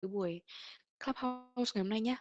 cái buổi Clubhouse ngày hôm nay nhé.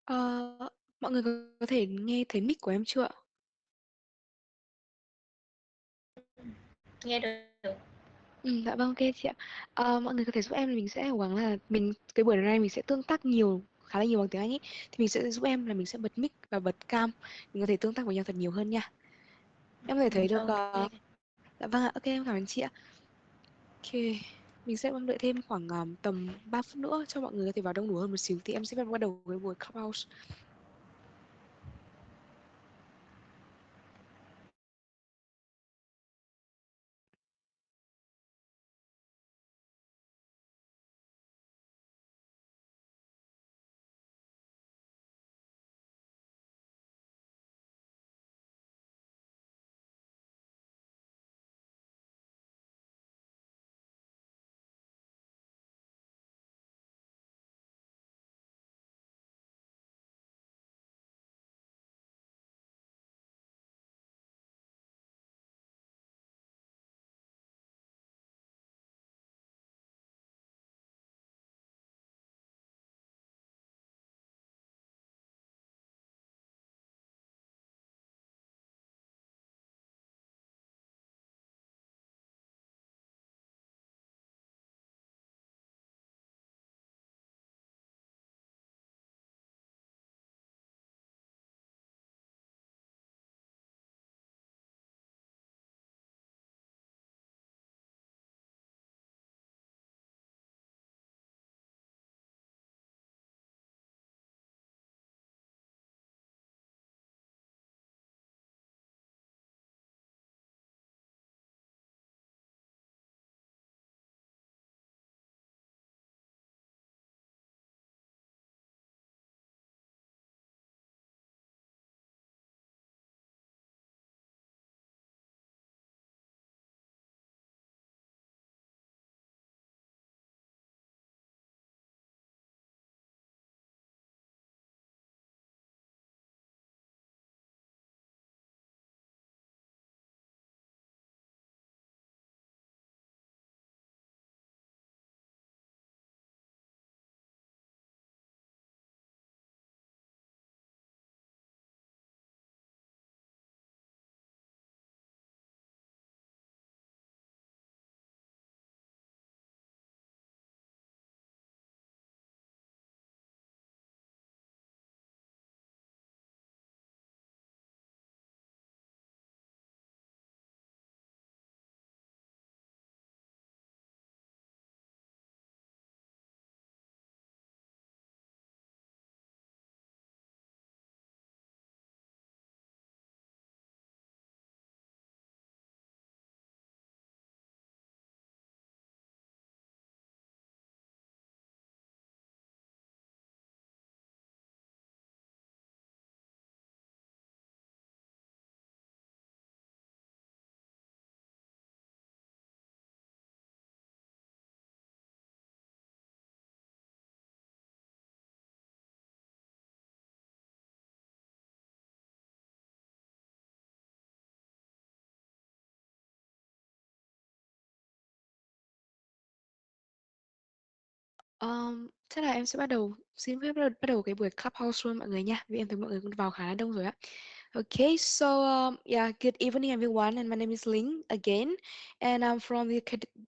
Ờ, mọi người có thể nghe thấy mic của em chưa ạ? Nghe được. Dạ vâng, ok chị ạ. Mọi người có thể giúp em, mình sẽ cố gắng là cái buổi này mình sẽ tương tác khá là nhiều bằng tiếng Anh ý. Thì mình sẽ giúp em là mình sẽ bật mic và bật cam. Mình có thể tương tác với nhau thật nhiều hơn nha. Em có thể thấy được, OK. dạ vâng ạ, ok em cảm ơn chị ạ. Ok, mình sẽ đợi thêm khoảng tầm 3 phút nữa cho mọi người có thể vào đông đủ hơn một xíu thì em sẽ bắt đầu với buổi Clubhouse. Chắc là em sẽ xin phép bắt đầu cái buổi Clubhouse luôn mọi người nha, vì em thấy mọi người cũng vào khá là đông rồi á. Okay, so yeah, good evening everyone, and my name is Ling again, and I'm from the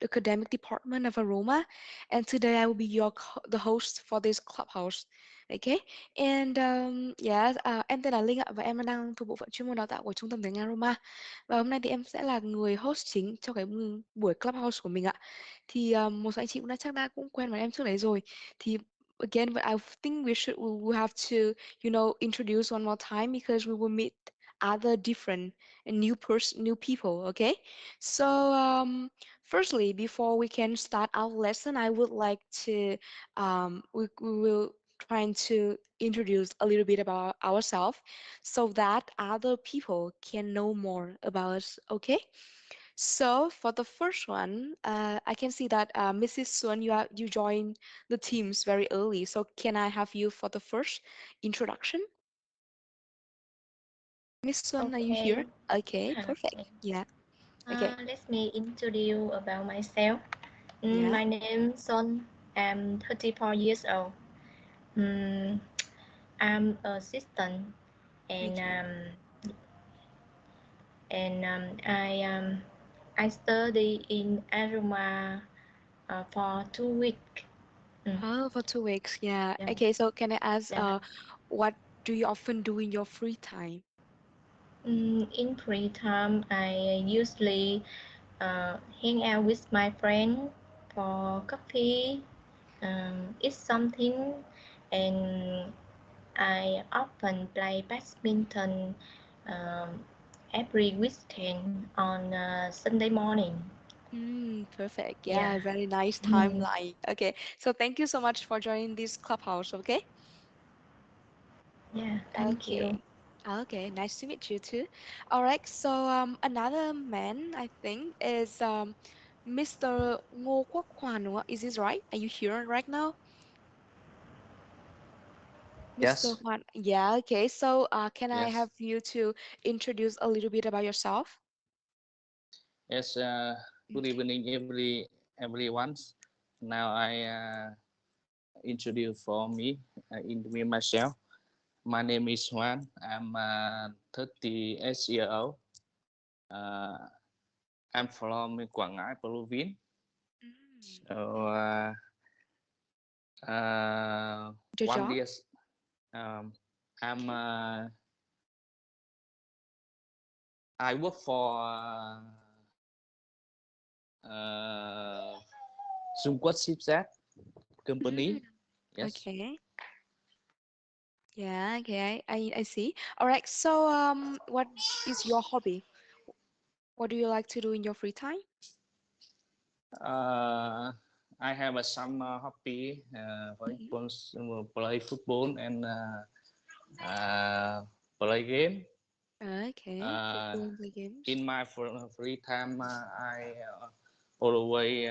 academic department of Aroma, and today I will be the host for this clubhouse. Okay, and yeah, em tên là Linh ạ, và em đang thuộc bộ phận chuyên môn đào tạo của Trung tâm tiếng Aroma, và hôm nay thì em sẽ là người host chính cho cái buổi clubhouse của mình ạ. Thì một số anh chị cũng chắc đã cũng quen với em trước đấy rồi. Thì again, but I think we will have to introduce one more time because we will meet other different and new people. Okay, so firstly, before we can start our lesson, I would like to we will trying to introduce a little bit about ourselves so that other people can know more about us. Okay, so for the first one, I can see that Mrs. Sun, you joined the teams very early. So can I have you for the first introduction? Miss Sun, are you Okay. here? Okay, perfect. Okay. Yeah. Okay. Let me introduce about myself. Yeah. My name is Son. I'm 34 years old. Mm, I'm assistant and Okay. I study in Aroma for 2 weeks. Mm, Oh, for 2 weeks. Yeah. yeah, Okay. So can I ask, yeah. what do you often do in your free time? In free time, I usually hang out with my friend for coffee, eat something, and I often play badminton every weekend on Sunday morning. Perfect. Yeah. Yeah, very nice Mm. timeline. Okay. So thank you so much for joining this clubhouse. Okay. Yeah, thank you. Okay. Okay, nice to meet you too. All right, so another man I think is Mr. Ngô Quốc Hoàn, đúng không? Is this right? Are you here right now? Mr. Yes, Juan. Yeah, okay. So can I have yes, you to introduce a little bit about yourself? yes. Good Okay. evening, everyone. Now I introduce for me in me myself. My name is Juan. I'm 38 years old. Uh, I'm from Quảng Ngãi province. Mm. So Your one job? day I'm Okay. I work for uh, Trung Shipyard Mm. company. Yes. Okay. Yeah, okay. I see. All right. So what is your hobby? What do you like to do in your free time? Uh, I have some hobby, for Mhm. example, play football and play game. Okay. Uh, Football and play games. in my free time, I always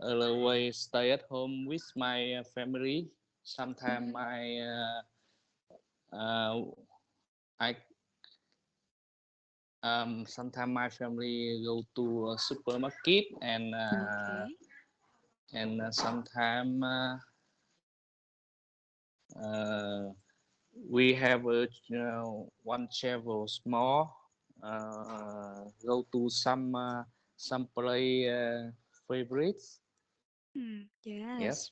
always stay at home with my family. Sometimes Mm-hmm. uh, I sometimes my family go to a supermarket Okay. and sometimes uh, we have a one travel small go to some play favorites. Yes. Yes,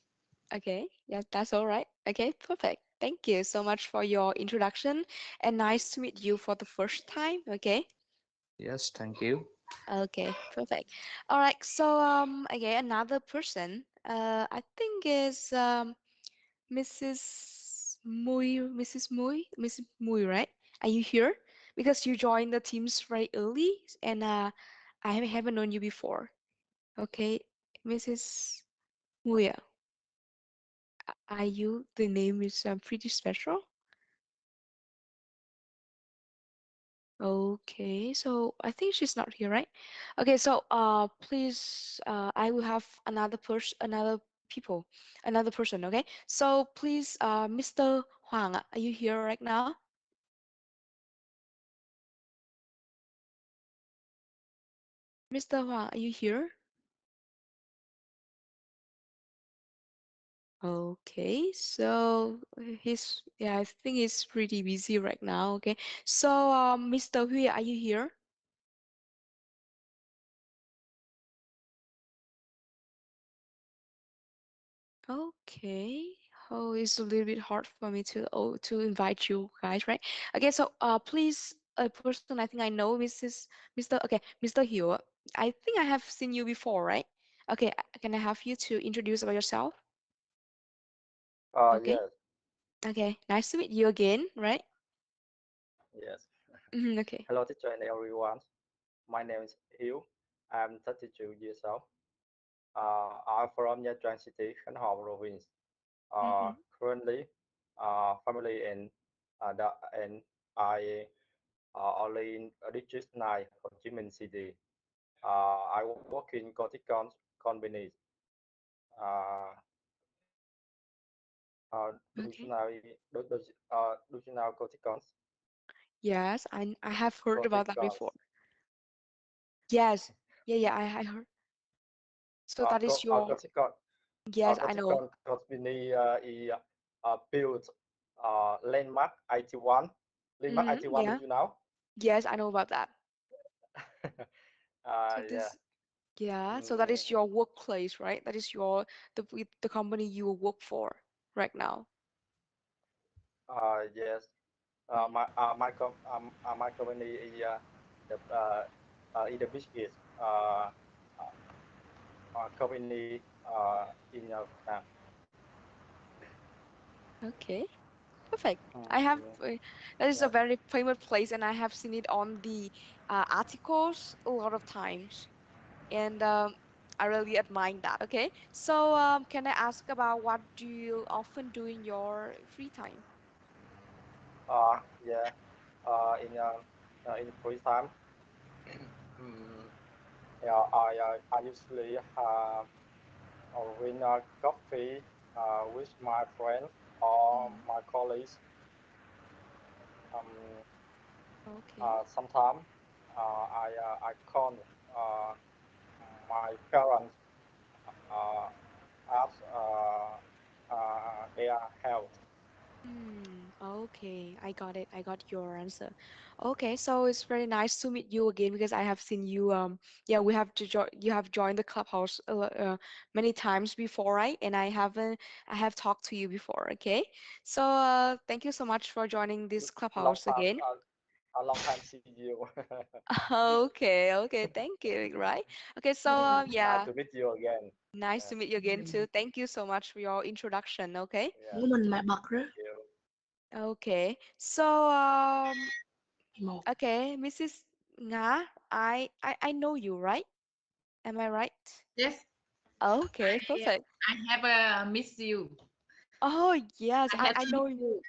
Okay. Yeah, that's all right. Okay, perfect. Thank you so much for your introduction and nice to meet you for the first time. Okay. yes, thank you. Okay, perfect. All right. So okay, another person I think is Mrs. Mui, right? Are you here? Because you joined the teams very early and I haven't known you before. Okay, Mrs. Muya, are you? The name is pretty special. Okay, so I think she's not here, right? Okay, so please, I will have another person. Okay, so please, Mr. Huang, are you here right now? Mr. Huang, are you here? Okay, so yeah, I think he's pretty busy right now. Okay, so Mr. Hui, are you here? Okay. Oh, it's a little bit hard for me to invite you guys, right? Okay, so please, a person I think I know, Mr. Mr. Hill. I think I have seen you before, right? Okay, can I have you to introduce about yourself? Okay. Yes, Okay, nice to meet you again, right? yes. Okay. Hello, teacher and everyone. My name is Hiếu. I'm 32 years old. I'm from Nha Trang City, Khánh Hòa province. Mm-hmm. Currently, family and I are only in District 9, Ho Chi Minh City. I work in Corticon companies. Uh, Okay. do you know Corticons? Yes, I have heard about that before. Corticons. Yes. Yeah, yeah, I heard. So that is your Corticon. yes, I know. Corticon company built landmark 81. Landmark Mm-hmm. 81, do Yeah. you know? Yes, I know about that. So Yeah. this yeah, so that is Mm, your workplace, right? That is your the company you work for right now. yes. Mm. My company is the biggest company in Vietnam. Okay, perfect. I have Mm, that is a yes. very famous place, and I have seen it on the articles a lot of times, and I really admire that. Okay, so can I ask about what do you often do in your free time? Yeah. In free time, mm, yeah, I usually win coffee with my friend or Mm. my colleagues. Um, Okay. Sometimes I call my parents uh, ask their health. Okay, I got it. I got your answer. Okay, so it's very nice to meet you again because I have seen you. Yeah, we have to you have joined the clubhouse many times before, right? And I have talked to you before. Okay, so thank you so much for joining this Long clubhouse time, again. a long time see you. Okay, okay, thank you. Right. Okay, so Nice yeah, to meet you again. nice to Yes, meet you again too. Thank you so much for your introduction. Okay. yes, Bố mình mày bật đó. thank you. Okay, so Một. okay, Mrs. Nga, I know you, right? Am I right? Yes, Okay, I perfect. I have missed you. Oh, yes, I have I know missed you. you.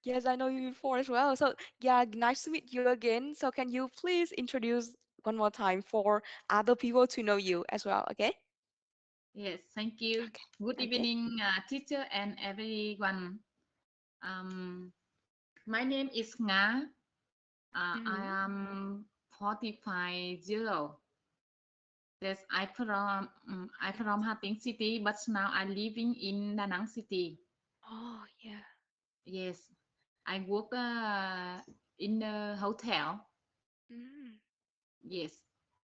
Yes, I know you before as well. So, yeah, nice to meet you again. So, can you please introduce one more time for other people to know you as well, okay? Yes, thank you. Okay. Good Okay. evening, teacher and everyone. Um, my name is Nga. I Mm-hmm. am 45 years old. Yes, I from Hà Tĩnh City, but now I'm living in Da Nang City. Oh, yeah. Yes, I work in a hotel. Mm. Yes,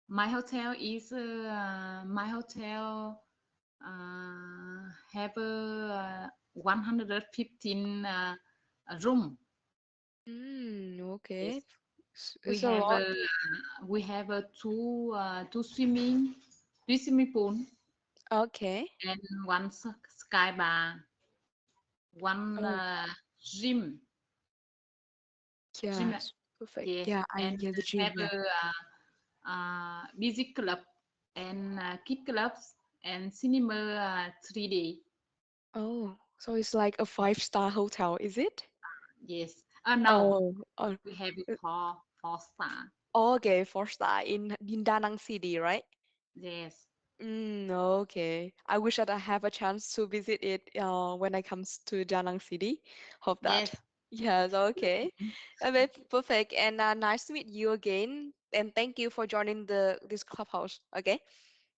my hotel have 115 room. Okay. Yes, we It's a have lot. two swimming pool Okay. and one sky bar, one Oh, gym. yes. Perfect. Yes, Yeah, and yeah, the gym, have yeah. music club and kid clubs and cinema 3D. Oh, so it's like a five-star hotel, is it? Yes. No, Oh, oh, we have it uh, four star. okay, four-star in Da Nang City, right? Yes. Okay. I wish that I have a chance to visit it when I comes to Da Nang City. Hope that. Yes. Yes, okay. Okay, perfect. And nice to meet you again. And thank you for joining the this clubhouse. Okay.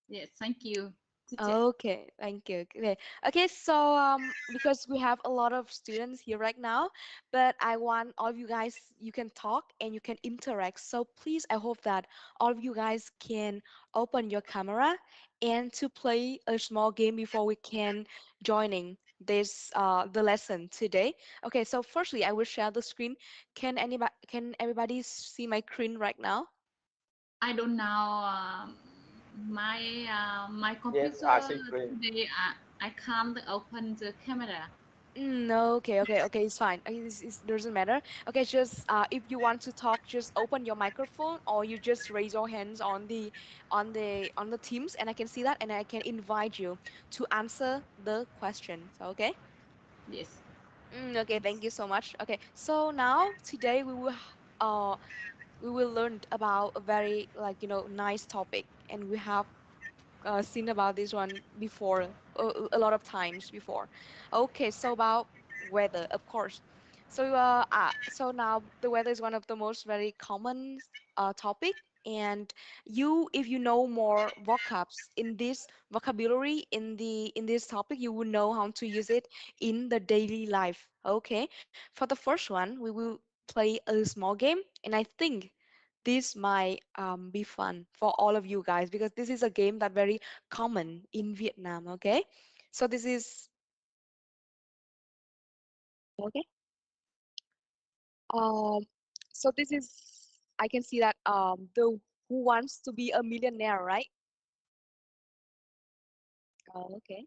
Yes. Thank you. teacher. Okay, thank you. Okay, okay. So because we have a lot of students here right now, but I want all of you guys, you can talk and you can interact. So please, I hope that all of you guys can open your camera and to play a small game before we can joining this the lesson today. Okay, so firstly, I will share the screen. Can everybody see my screen right now? I don't know my Yes, I computer see green. today. I can't open the camera. No, okay, okay, okay, it's fine. Okay, this doesn't matter. Okay, just if you want to talk, just open your microphone or you just raise your hands on the Teams, and I can see that, and I can invite you to answer the question. So okay. Yes. Okay, thank you so much. Okay, so now today we will learn about a very like nice topic, and we have seen about this one before a lot of times before. Okay, so about weather, of course. So now the weather is one of the most very common topic, and if you know more vocabs in this vocabulary in this topic, you will know how to use it in the daily life. Okay, for the first one, we will play a small game, and I think this might be fun for all of you guys because this is a game that very common in Vietnam. Okay, so this is okay. Um, so this is I can see that the Who Wants to Be a Millionaire, right? Okay.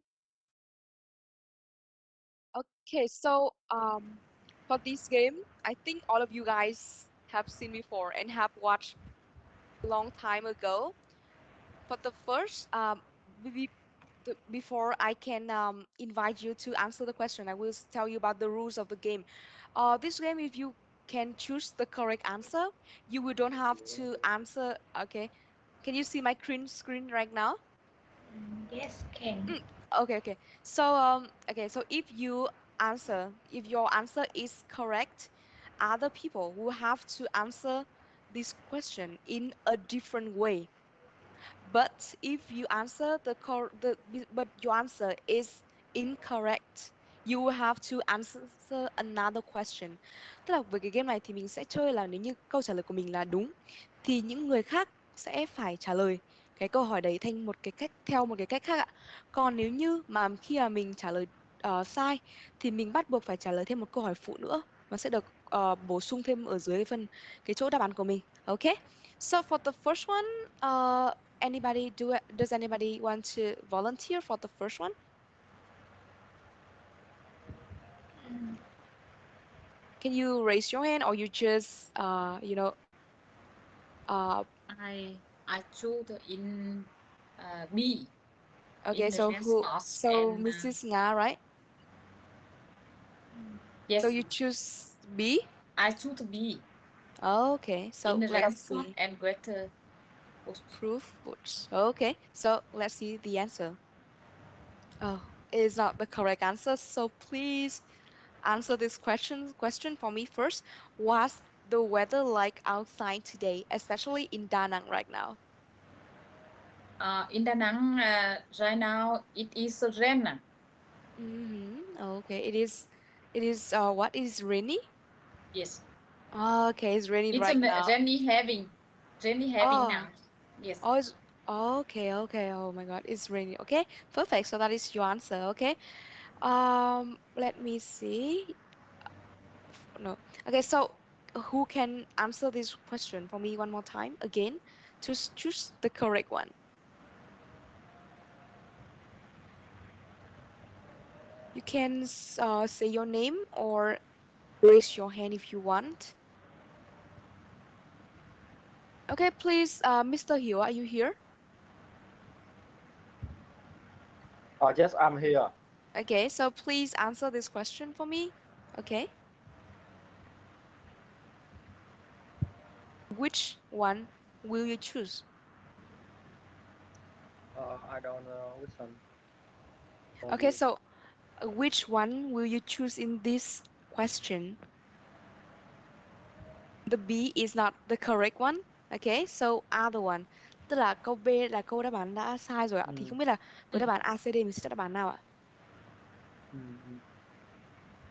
Okay, so for this game, I think all of you guys have seen before and have watched long time ago. But the first, before I can invite you to answer the question, I will tell you about the rules of the game. This game, if you can choose the correct answer, you will don't have to answer. Okay, can you see my screen right now? Yes, can. Mm, okay, okay. So okay. So if your answer is correct, other people will have to answer this question in a different way. But if you answer but your answer is incorrect, you will have to answer another question. Tức là với cái game này thì mình sẽ chơi là nếu như câu trả lời của mình là đúng thì những người khác sẽ phải trả lời cái câu hỏi đấy theo một cái cách khác ạ. Còn nếu như mà khi mà mình trả lời sai thì mình bắt buộc phải trả lời thêm một câu hỏi phụ nữa, nó sẽ được bổ sung thêm ở dưới cái chỗ đáp án của mình. Okay? So for the first one, does anybody want to volunteer for the first one? Can you raise your hand or you just uh I choose in B okay, in the so dance sports and Mrs. Nga, right? So yes, you choose B? I choose B Okay, in so the let's dance sport see. and greater. Proof books. Okay, so let's see the answer. Oh, it is not the correct answer, so please answer this question for me first. What's the weather like outside today, especially in Da Nang right now? In Da Nang right now it is rain. Okay, it is what is rainy? Yes, Okay, it's raining it's a right now. rainy having Oh, now. Yes. oh, okay, okay. Oh my God, it's raining. Okay, perfect. So that is your answer. Okay. Let me see. No. Okay, so who can answer this question for me one more time again to choose the correct one? You can say your name or raise your hand if you want. Okay, please, Mr. Hill, are you here? Yes, I'm here. Okay, so please answer this question for me. Okay, which one will you choose? I don't know which one. Okay, Maybe. so which one will you choose in this question? The B is not the correct one. Okay, so other one. Tức là câu B là câu đáp án đã sai rồi ạ. Thì không biết là với đáp án A, C, D mình sẽ chọn đáp án nào ạ?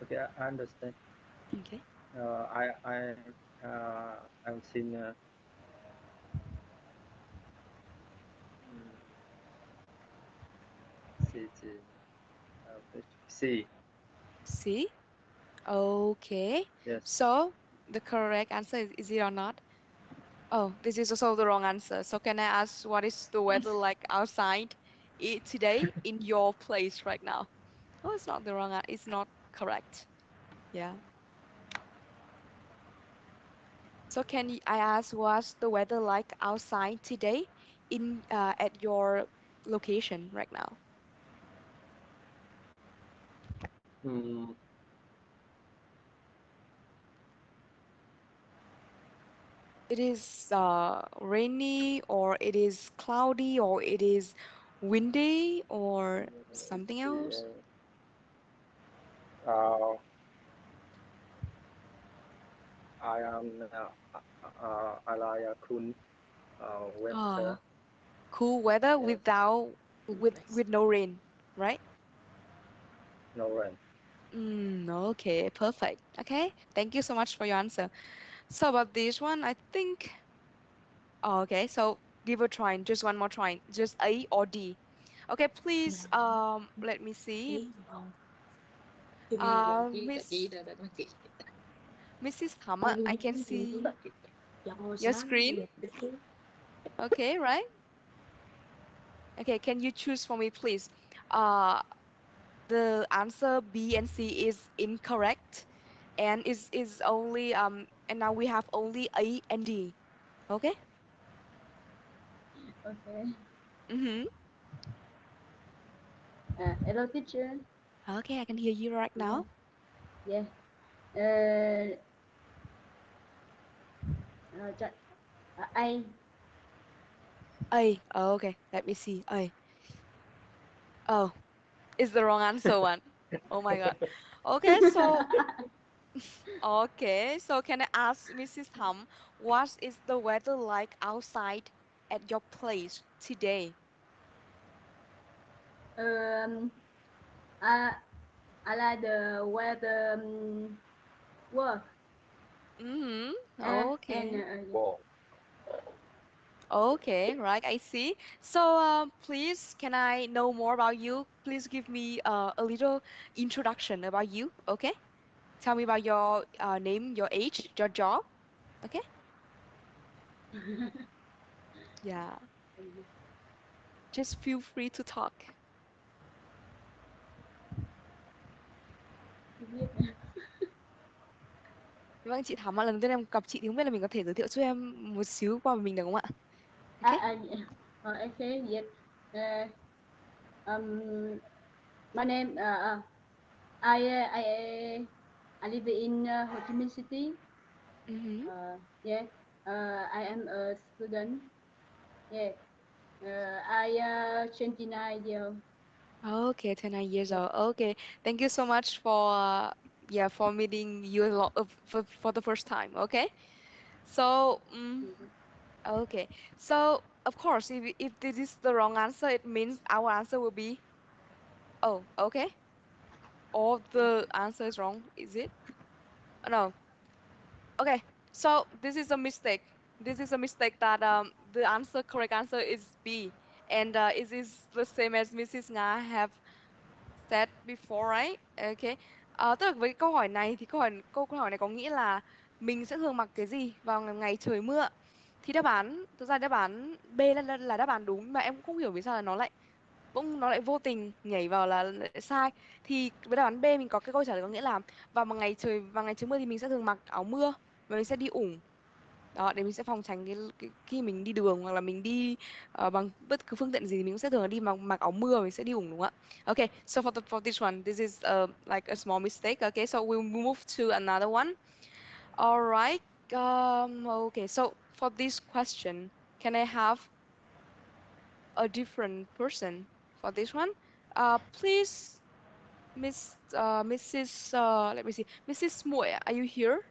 Okay, I understand. Okay. I'm seen C, C. C. Okay. Yes. So the correct answer is it or not? Oh, this is also the wrong answer. So can I ask what is the weather like outside today in your place right now? Oh, it's not the wrong. It's not correct. Yeah. So I ask what's the weather like outside today in at your location right now? Mm, It is rainy or it is cloudy or it is windy or something else? uh, I like a cool weather. Cool weather Yes. with no rain, right? No rain. Okay, perfect. Okay, thank you so much for your answer. So about this one, I think. Oh, okay, so give a try, just one more try, just A or D. Okay, please. Let me see. Mrs. Thama, I can see your screen. Okay, right? Okay, can you choose for me, please? Uh, the answer B and C is incorrect, and is only and now we have only A and D. Okay? Okay. Mm-hmm. Hello, teacher. Okay, I can hear you right now. Yeah. Uh, A. A. Oh, okay, let me see. A. Oh, it's the wrong answer one. Oh my God. Okay, so can I ask Mrs. Thum, what is the weather like outside at your place today? Um, I like the weather work. Mm-hmm. And Okay. Wow. Okay, right, I see. So, please, can I know more about you? Please give me a little introduction about you, okay? Tell me about your name, your age, your job, okay? Yeah, just feel free to talk. Vâng, chị Thắm ạ, lần đầu tiên em gặp chị thì không biết là mình có thể giới thiệu giúp em một xíu qua về mình được không ạ? Okay. Okay, yes. My name I live in Ho Chi Minh City. Mm-hmm. Yeah. I am a student. Yeah. I 29 years. Okay, 29 years old. Okay, thank you so much for yeah, for meeting you a lot for the first time. Okay, so okay, so of course, if this is the wrong answer, it means our answer will be oh, okay, or the answer is wrong. Is it? No. Okay, so this is a mistake. This is a mistake that the correct answer is B, and it is the same as Mrs. Nga have said before, right? Okay. Tức là với câu hỏi này thì câu hỏi này có nghĩa là mình sẽ thường mặc cái gì vào ngày trời mưa. Thì thực ra đáp án B là đáp án đúng, mà em cũng không hiểu vì sao là nó lại vô tình nhảy vào là lại sai. Thì với đáp án B mình có cái câu trả lời có nghĩa là vào ngày trời mưa thì mình sẽ thường mặc áo mưa và mình sẽ đi ủng. Đó, để mình sẽ phòng tránh khi mình đi đường hoặc là mình đi bằng bất cứ phương tiện gì thì mình cũng sẽ thường là đi mặc áo mưa, mình sẽ đi ủng đúng không ạ? Okay, so for this one, this is like a small mistake. Okay, so we'll move to another one. All right. Okay, so for this question, can I have a different person for this one? Please, Mrs. Let me see, Mrs. Moya, are you here?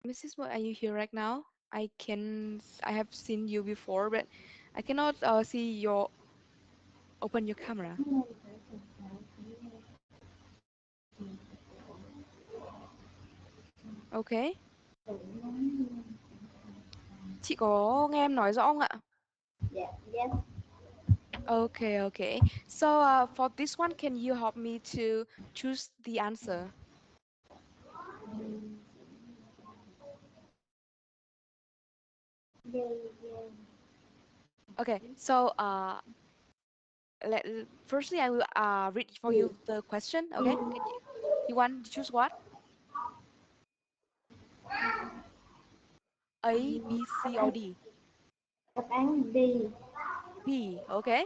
Mrs. Mo, are you here right now? I have seen you before, but I cannot see your open your camera. Okay. Chị có nghe em nói rõ không ạ? Yeah, yes. Okay, okay. So for this one, can you help me to choose the answer? Yeah, yeah. Okay, so firstly I will read for you the question. Okay, can you want to choose what? A, B, C, or D? Đáp án D. B. Okay.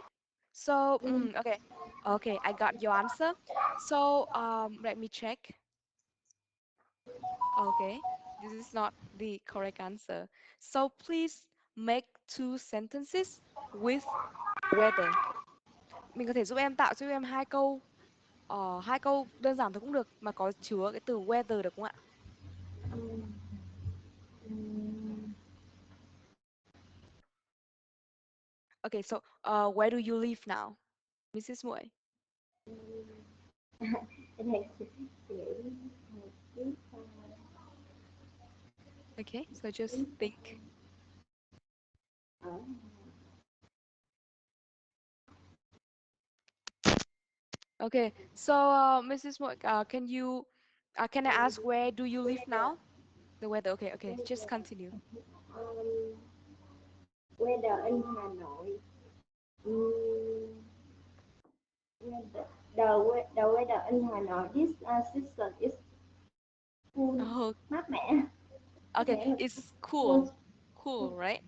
So okay, okay, I got your answer. So let me check. Okay, this is not the correct answer. So please make two sentences with weather. Mình có thể giúp em hai câu đơn giản thôi cũng được mà có chứa cái từ weather được không ạ? Ừm, ừm, Okay, so where do you live now, Mrs. Muội? Em thấy chị nghĩ thời tiết Okay, so just think. ở Okay, so Mrs. Muội, can I ask where do you live now? The weather. Okay, okay, just continue. um, weather in Hà Nội. Um, the weather in Hà Nội this season is cool, Oh, mát mẻ. Mát okay, mẻ là it's cool. cool, cool, right?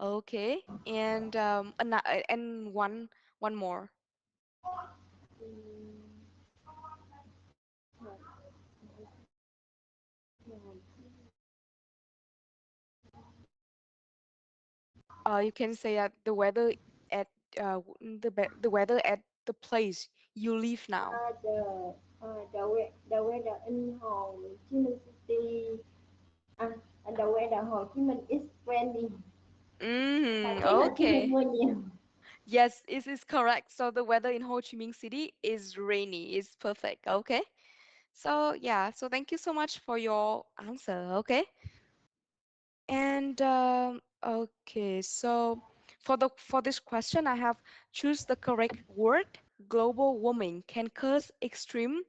Okay, and one more. Um, You can say that the weather at the weather at the place you live now. the weather in Hồ Chí Minh City. The weather Hồ Chí Minh is rainy. Thời tiết Hồ Chí Minh Okay. mưa nhiều. Yes, it is correct. So the weather in Ho Chi Minh City is rainy. It's perfect. Okay. So yeah, so thank you so much for your answer. Okay. And okay, so for this question, I have choose the correct word. Global warming can cause extreme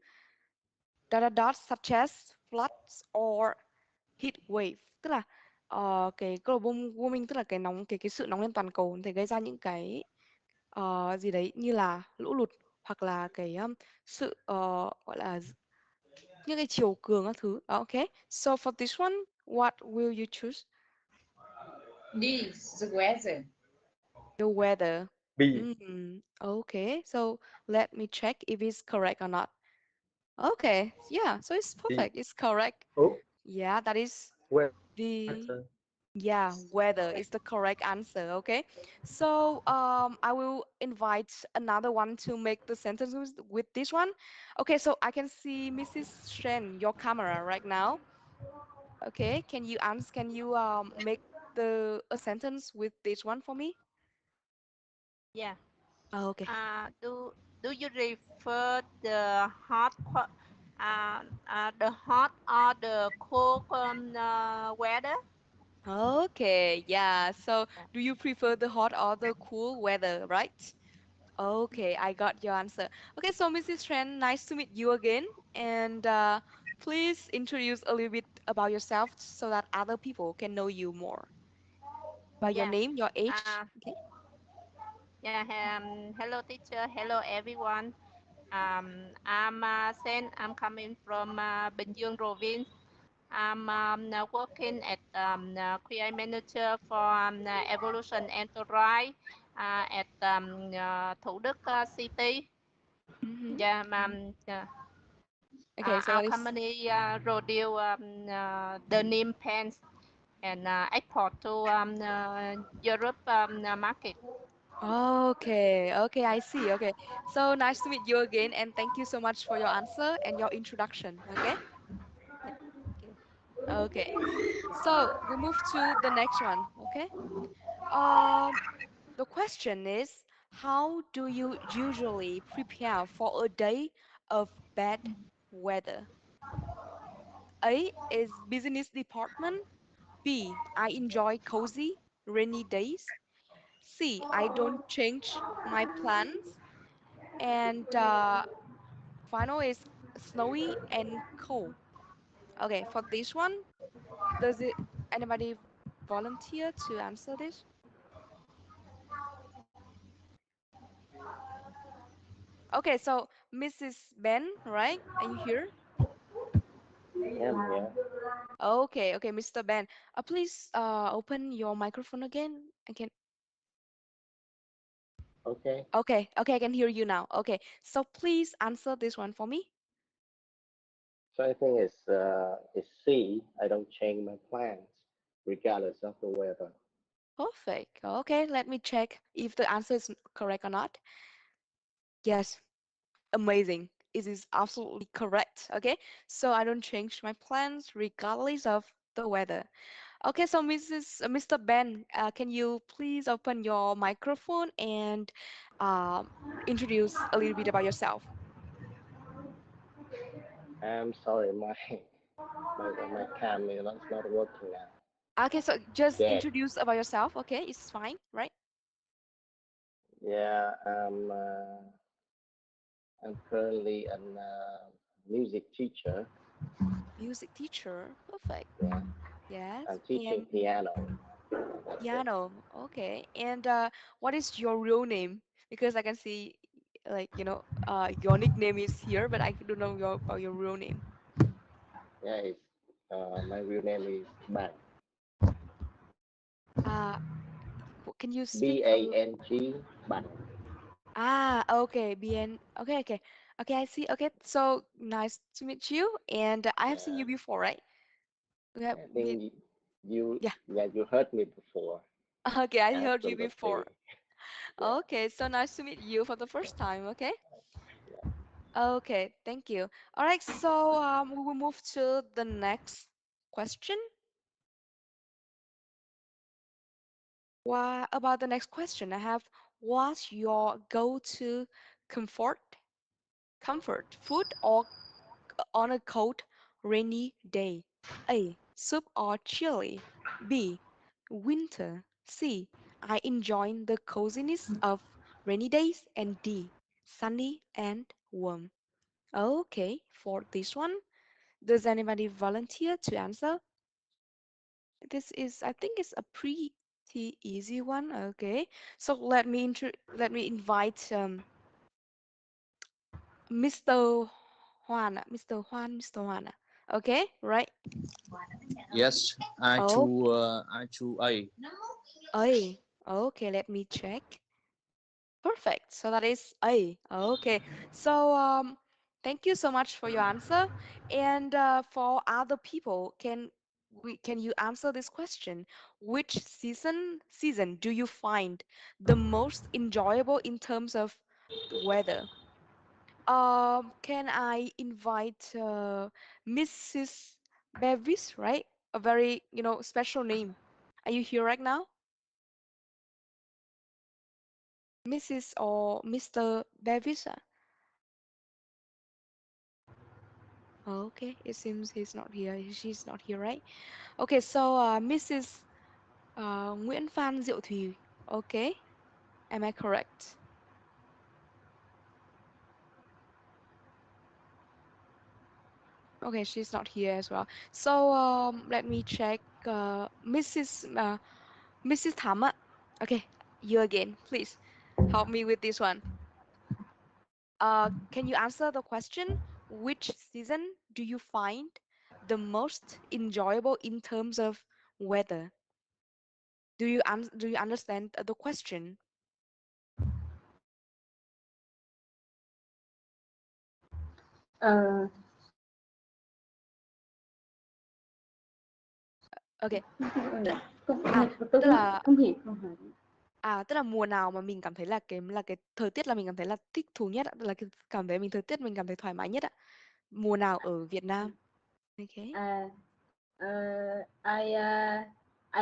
dot such as floods or heat wave. Tức là cái global warming tức là cái sự nóng lên toàn cầu có thể gây ra những cái gì đấy như là lũ lụt hoặc là cái sự gọi là những cái chiều cường các thứ. Okay. So for this one, what will you choose? D, the weather. The weather. B. Okay, so let me check if it's correct or not. Okay, yeah, so it's D. perfect. It's correct. Oh, Yeah, that is the weather. yeah, weather is the correct answer. Okay, so I will invite another one to make the sentence with this one. Okay, so I can see Mrs. Shen, your camera right now. Okay, can you answer? Can you make the a sentence with this one for me? Yeah. Oh, okay. Do you refer the hot or the cold weather? Okay, yeah. So, do you prefer the hot or the cool weather, right? Okay, I got your answer. Okay, so Mrs. Tran, nice to meet you again. And please introduce a little bit about yourself so that other people can know you more. By your Yeah. name, your age. Uh, Okay. yeah. Hello, teacher. Hello, everyone. I'm Sen. I'm coming from Bình Dương province. I'm now working at QA manager for evolution enterprise at Thủ Đức City. Mm-hmm. Yeah, yeah. Okay, so Our that is company produce the name pens and export to Europe market. okay. Okay, I see. Okay. So nice to meet you again, and thank you so much for your answer and your introduction. Okay. Yeah, thank you. Okay. So we move to the next one. Okay. Um, the question is, how do you usually prepare for a day of bad weather? A is business department. B, I enjoy cozy rainy days. C, I don't change my plans. And final is snowy and cold. Okay, for this one, does it anybody volunteer to answer this? Okay, so Mrs. Ben, right? Are you here? Yeah. Okay, okay, Mr. Ben. Please open your microphone again. I can. Okay. Okay, okay, I can hear you now. Okay, so please answer this one for me. So I think it's C. I don't change my plans regardless of the weather. Perfect. Okay, let me check if the answer is correct or not. Yes, amazing. It is absolutely correct. Okay, so I don't change my plans regardless of the weather. Okay, so Mr. Ben, can you please open your microphone and um, introduce a little bit about yourself? I'm sorry, my cam is not working now. Okay, so just Dead. introduce about yourself. Okay, it's fine, right? Yeah. I'm currently a music teacher. Music teacher. Perfect. Yeah. Yes, I'm teaching and piano. That's it. piano. Okay, and what is your real name? Because I can see, like, your nickname is here, but I don't know about your real name. Yeah. My real name is Bang. Uh, can you B speak a A little? N G Bang. Okay, BN. Okay, okay. Okay, I see. Okay, so nice to meet you. And I have seen Yeah. you before, right? We have I been, think you yeah. yeah you heard me before. Okay, I heard you before. Absolutely. Yeah. Okay, so nice to meet you for the first time. Okay. Yeah. Okay, thank you. All right, so we will move to the next question. What about the next question? I have, what's your go-to comfort comfort food or on a cold, rainy day? A. Soup or chili. B. Winter. C. I enjoy the coziness of rainy days. And D. Sunny and warm. Okay, for this one, does anybody volunteer to answer? This is, I think, it's a pretty easy one. Okay, so let me invite Mr. Mr. Juan. Okay, right? Yes, I Oh, choose A. okay, let me check. Perfect. So that is A. Okay. So thank you so much for your answer. And for other people, can you answer this question? Which season do you find the most enjoyable in terms of the weather? Can I invite Mrs. Bevis, right? A very, special name. Are you here right now? Mrs. or Mr. Bevis? Okay, it seems he's not here. She's not here, right? Okay, so Mrs. Nguyễn Phan Diệu Thùy. Okay, am I correct? Okay, she's not here as well. So let me check. Mrs. Thama. Okay, you again, please help me with this one. Can you answer the question? Which season do you find the most enjoyable in terms of weather? Do you understand the question? Ờ, Ok, Không, à tôi tức cũng là không hiểu câu hỏi. mùa nào mà mình cảm thấy là cái thời tiết là mình cảm thấy là thích thú nhất ạ, là cái cảm thấy mình thời tiết mình cảm thấy thoải mái nhất ạ. Mùa nào ở Việt Nam? Ok. À, I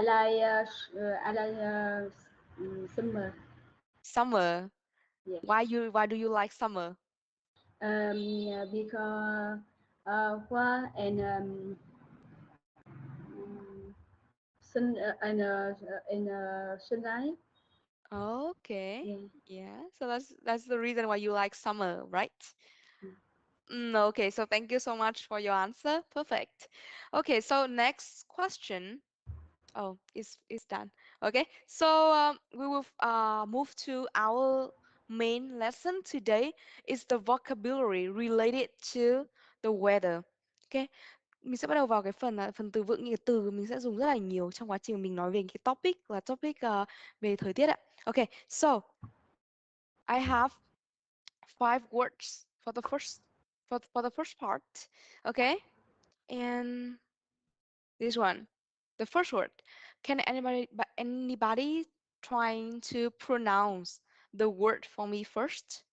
like summer. Summer. Yeah. Why do you like summer? Because hoa and sun and sunlight. Okay. Yeah. Yeah. So that's the reason why you like summer, right? Okay, so thank you so much for your answer. Perfect. Okay, so next question. Oh, it's done. Okay, so we will move to our main lesson today. Is the vocabulary related to the weather. Okay, mình sẽ bắt đầu vào cái phần phần từ vựng, những cái từ mình sẽ dùng rất là nhiều trong quá trình mình nói về cái topic là topic về thời tiết ạ. Okay, so I have 5 words for the first part. Okay, and this one, the first word. Can anybody trying to pronounce the word for me first?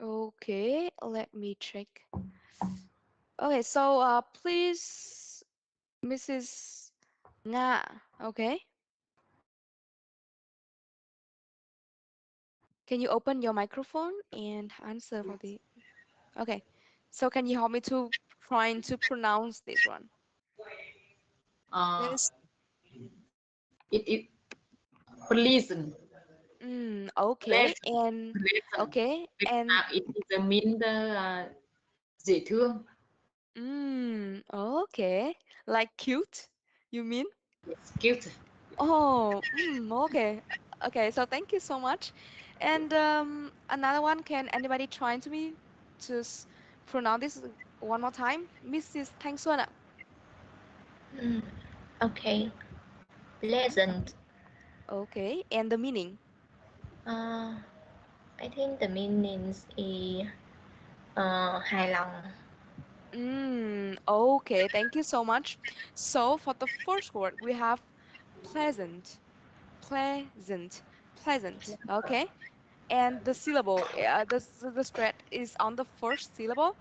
Okay, let me check. Okay, so please, Mrs. Nga. Okay, can you open your microphone and answer for the? Okay, so can you help me to trying to pronounce this one? Yes. It pleasant. Okay, and Pleasant. okay, and It is a mean the dễ thương. Okay, like cute, you mean? It's cute. Oh, okay, okay. So thank you so much. And another one, can anybody try to me to pronounce this one more time, Mrs. Thanh Xuân ạ? Okay. Pleasant. Okay, and the meaning? I think the meaning is hài lòng. Okay, thank you so much. So for the first word, we have pleasant, pleasant, pleasant. Okay, and the syllable, the stress is on the first syllable,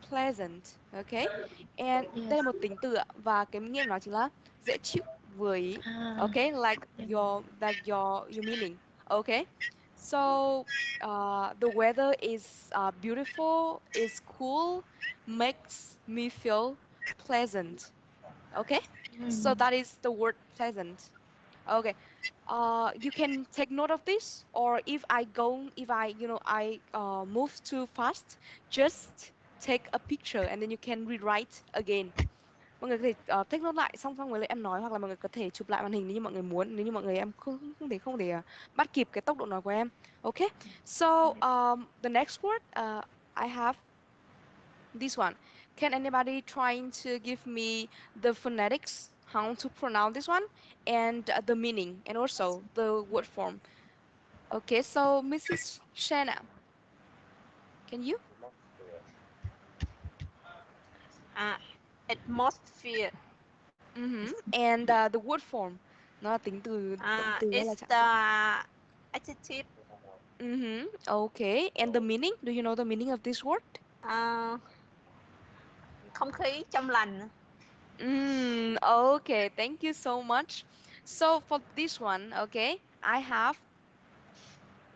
pleasant. Okay, and đây Yes. là một tính từ ạ, và cái nghĩa của nó chính là dễ chịu, vừa ý. Okay, like your meaning. Okay, so the weather is beautiful, is cool, makes me feel pleasant. Okay, so that is the word pleasant. Okay, you can take note of this, or if I, I move too fast, just take a picture and then you can rewrite again. Mọi người có thể take note lại xong xong rồi em nói, hoặc là mọi người có thể chụp lại màn hình nếu như mọi người muốn, nếu như mọi người em không thể bắt kịp cái tốc độ nói của em. Okay, so the next word I have this one. Can anybody trying to give me the phonetics, how to pronounce this one, and the meaning, and also the word form? Okay, so Mrs. Shanna, can you? Atmosphere. And the word form, nó là tính từ động từ hay là It's trạng the số? adjective. Okay, and the meaning? Do you know the meaning of this word? Không khí trong lành. Okay, thank you so much. So for this one, okay, I have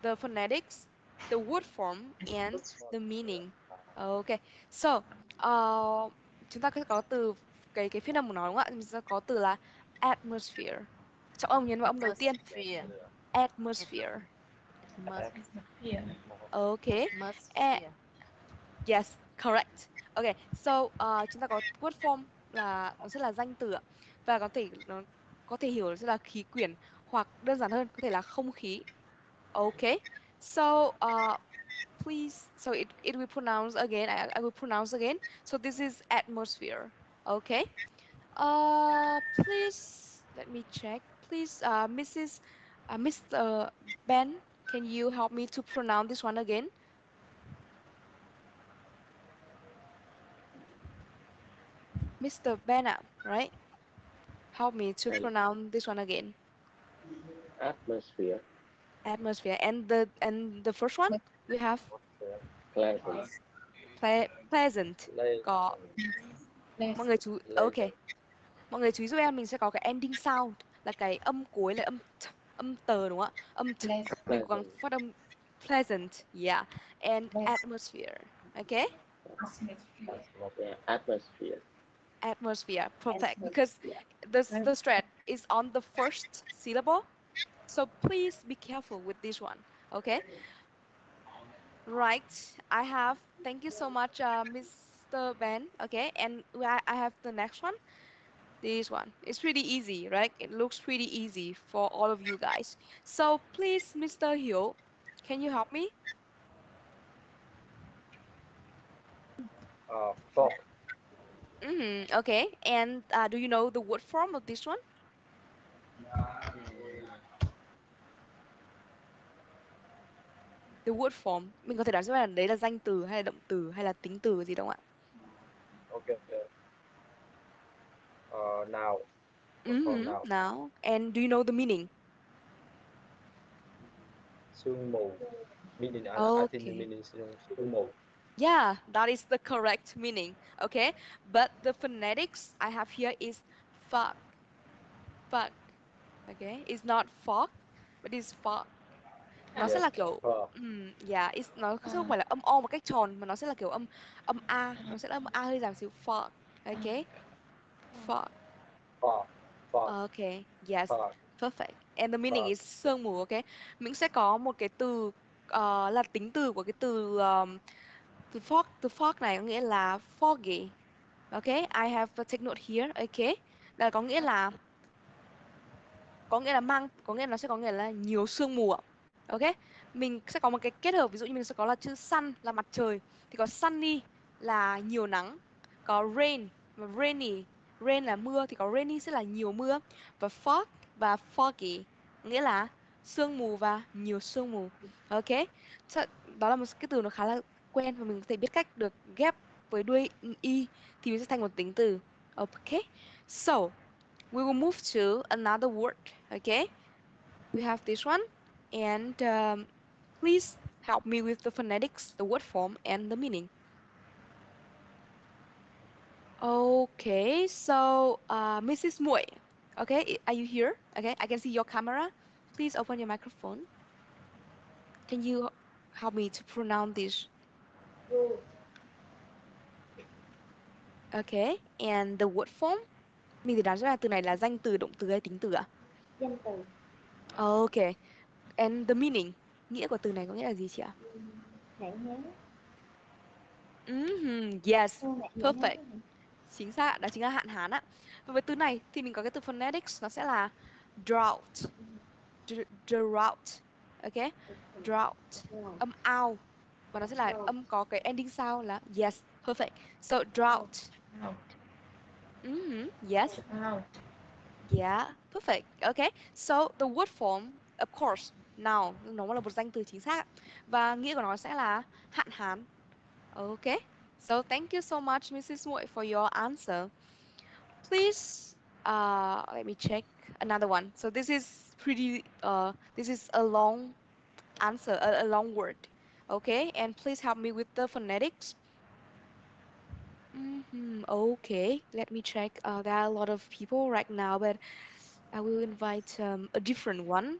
the phonetics, the word form, and the meaning. Okay, so chúng ta có từ cái phiên âm của nó đúng không ạ? Mình sẽ có từ là atmosphere. Trọng âm nhấn vào âm đầu tiên. Atmosphere. Yeah. Okay. Atmosphere. Yes, correct. Okay, so chúng ta có word form là nó sẽ là danh từ ạ. Và nó có thể hiểu sẽ là khí quyển, hoặc đơn giản hơn có thể là không khí. Okay. So please, so it will pronounce again. I will pronounce again. So this is atmosphere. Okay. Please let me check. Please, Mr. Ben, can you help me to pronounce this one again? Mr. Bena, right? Help me to pronounce this one again. Atmosphere. Atmosphere. And the first one we have Pleasant. pleasant. Có Mọi người chú ok. Mọi người chú ý giúp em, mình sẽ có cái ending sound là cái âm cuối là âm tờ đúng không ạ? Âm t. Mình còn phát âm pleasant, yeah, and atmosphere. Okay? Atmosphere. Atmosphere, perfect. Because the stress is on the first syllable, so please be careful with this one. Okay? Right. I have. Thank you so much, Mr. Ben. Okay, and I have the next one. This one. It's pretty easy, right? It looks pretty easy for all of you guys. So please, Mr. Hill, can you help me? Fork. Okay. And do you know the word form of this one? The word form. Mình có thể đoán xem là đấy là danh từ hay là động từ hay là tính từ gì đúng không ạ? Okay. Now. Form now. Now. And do you know the meaning? Sương mù. Meaning, I think the Okay. meaning is sương mù. Yeah, that is the correct meaning. Okay, but the phonetics I have here is fuck. Fuck. Okay, it's not fog, but it's fog. Nó sẽ là kiểu yeah, nó không phải là âm o một cách tròn mà nó sẽ là kiểu âm âm a, nó sẽ là âm a hơi giảm xíu fog. Okay, fog. Okay, yes, perfect. And the meaning is sương mù. Okay, mình sẽ có một cái từ là tính từ của cái từ fog này có nghĩa là foggy. Okay, I have a take note here. Okay, là có nghĩa là nó sẽ có nghĩa là nhiều sương mù ạ. Ok, mình sẽ có một cái kết hợp, ví dụ như mình sẽ có là chữ sun là mặt trời, thì có sunny là nhiều nắng, có rain và rainy, rain là mưa thì có rainy sẽ là nhiều mưa, và fog và foggy nghĩa là sương mù và nhiều sương mù. Ok, đó là một cái từ nó khá là quen và mình có thể biết cách được ghép với đuôi y thì mình sẽ thành một tính từ. Ok, so we will move to another word. Okay, we have this one, and please help me with the phonetics, the word form, and the meaning. Okay, so Mrs. Muoi, okay, are you here? Okay, I can see your camera. Please open your microphone. Can you help me to pronounce this? Okay, and the word form? Mình thì đoán ra là từ này là danh từ, động từ hay tính từ ạ? Danh từ. Okay, and the meaning? Nghĩa của từ này có nghĩa là gì chị ạ? Hạn hán. Yes, perfect. Chính xác, đó chính là hạn hán ạ. Và với từ này thì mình có cái từ phonetics, nó sẽ là drought. Drought. Ok, drought. Âm ao. Và nó sẽ là âm có cái ending sound là yes, perfect. So drought. Yes. Yeah, perfect. Okay. So the word form, of course, noun, nó là một danh từ chính xác. Và nghĩa của nó sẽ là hạn hán. Okay. So thank you so much, Mrs. Muoi, for your answer. Please, let me check another one. So this is pretty. This is a long answer, a long word. Okay, and please help me with the phonetics. Okay, let me check. There are a lot of people right now, but I will invite a different one.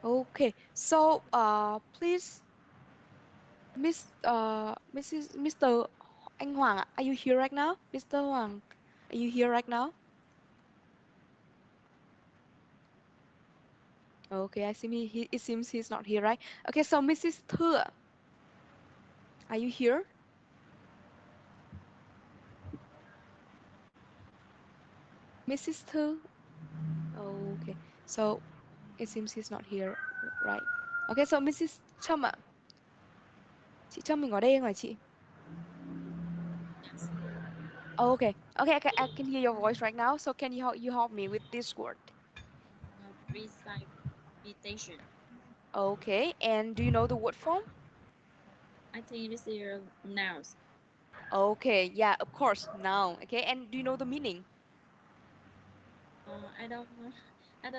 Okay, so please, Mr. Anh Hoàng, are you here right now? Mr. Hoàng, are you here right now? Okay, I see it seems he's not here, right? Okay, so Mrs. Thư, are you here? Mrs. Thư? Okay, so it seems he's not here, right? Okay, so Mrs. Trâm ạ. Chị Trâm mình ở đây không hả chị? Oh, okay. Okay, I can hear your voice right now. So can you help me with this word? Precipitation. Okay, and do you know the word form? I think it's your nouns. Okay, yeah, of course, noun. Okay, and do you know the meaning? I don't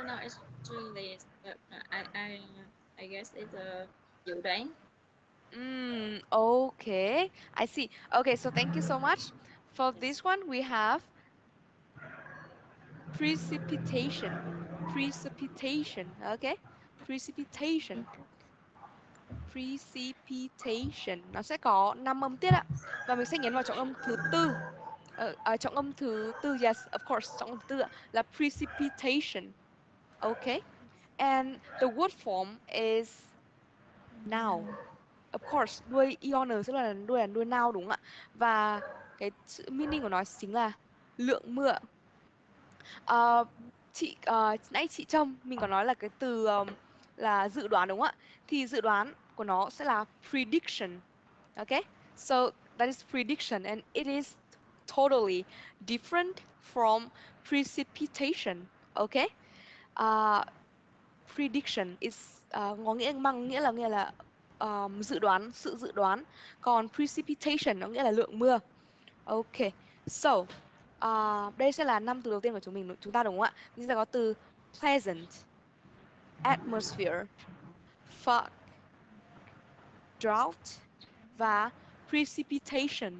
know actually, but I guess it's a dự đoán. Okay, I see. Okay, so thank you so much For this one, we have precipitation. Precipitation. Okay. Precipitation. Precipitation. Nó sẽ có 5 âm tiết ạ. Và mình sẽ nhấn vào trọng âm thứ tư. Trọng âm thứ tư, yes, of course, trọng âm thứ tư ạ, là precipitation. Okay. And the word form is noun. Of course, đuôi ion sẽ là đuôi noun đúng không ạ? Và cái sự meaning của nó chính là lượng mưa. Nãy chị Trâm mình có nói là cái từ là dự đoán đúng không ạ? Thì dự đoán của nó sẽ là prediction. Okay? So that is prediction and it is totally different from precipitation. Okay? Prediction is nghĩa là dự đoán, sự dự đoán. Còn precipitation nó nghĩa là lượng mưa. Okay. So, đây sẽ là 5 từ đầu tiên của chúng ta đúng không ạ? Chúng ta có từ pleasant, atmosphere, fog, drought và precipitation.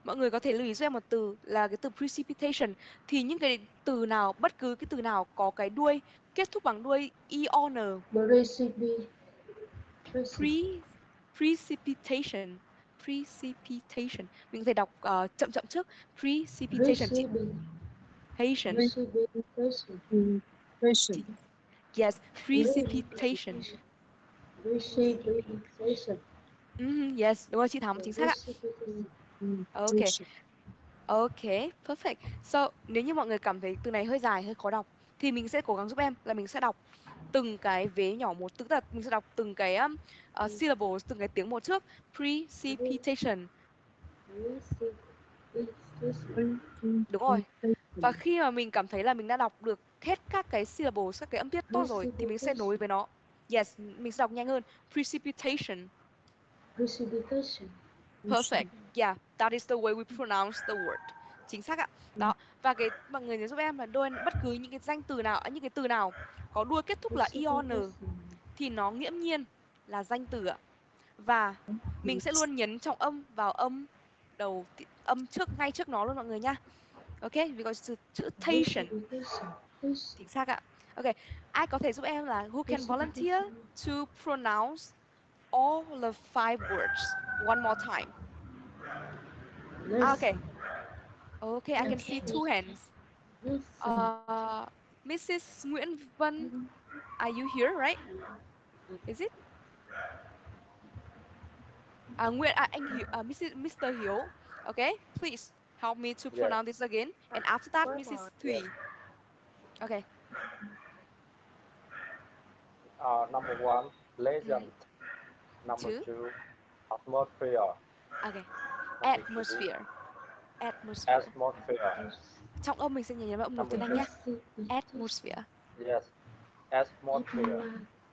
Mọi người có thể lưu ý giúp em một từ là cái từ precipitation. Thì những cái từ nào, bất cứ cái từ nào có cái đuôi kết thúc bằng đuôi ion. Precipitation. Precipitation. Mình có thể đọc chậm chậm trước. Precipitation. Yes, precipitation. Yes, đúng rồi chị Thắm, chính xác ạ. Okay. Okay, perfect. So, nếu như mọi người cảm thấy từ này hơi dài, hơi khó đọc thì mình sẽ cố gắng giúp em là mình sẽ đọc từng cái vế nhỏ một, tức là mình sẽ đọc từng cái syllables, từng cái tiếng một trước. Precipitation. Đúng rồi. Và khi mà mình cảm thấy là mình đã đọc được hết các cái syllables, các cái âm tiết tốt rồi thì mình sẽ nối với nó. Yes, mình sẽ đọc nhanh hơn. Precipitation. Perfect. Yeah, that is the way we pronounce the word. Chính xác ạ. Đó. Và cái mọi người nhớ giúp em là bất cứ những cái danh từ nào, những cái từ nào có đuôi kết thúc là ion thì nó nghiễm nhiên là danh từ ạ. Và mình sẽ luôn nhấn trọng âm vào âm đầu, âm ngay trước nó luôn mọi người nha. Ok, vì có chữ tation. Chính xác ạ. Ok, ai có thể giúp em là who can volunteer to pronounce all the 5 words one more time? Okay. Okay, I can see 2 hands. Mrs. Nguyễn Vân, are you here, right? Is it? Mr. Hiếu. Okay, please help me to pronounce this again. And after that, Mrs. Thùy. Okay. Number 1, pleasant. Number 2, atmosphere. Okay. Number Atmosphere. 3, Atmosphere. atmosphere. Trong âm mình sẽ nhấn vào âm đầu tiên anh nhé. Atmosphere. Yes, atmosphere.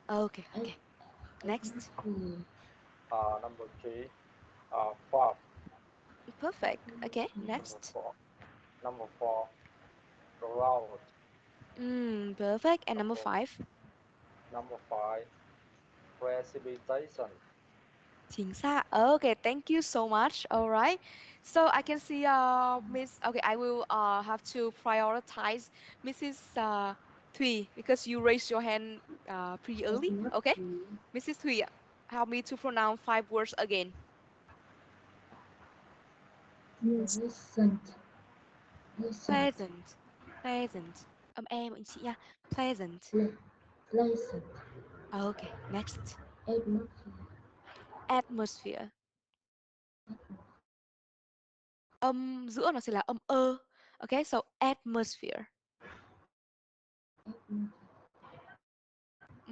Okay, okay. Next. Number 3, fog. Perfect. Okay, next. Number 4, drought. Perfect. And number 5? Number 5, precipitation. Chính xác. Okay, thank you so much. All right. So I can see Miss. Okay, I will have to prioritize Mrs. Thùy because you raised your hand pretty early. Okay, Mrs. Thùy, help me to pronounce 5 words again. Pleasant. Pleasant. Âm e mọi chị nha. Pleasant. Okay, next. Atmosphere. Âm giữa nó sẽ là âm ơ. Okay, so atmosphere.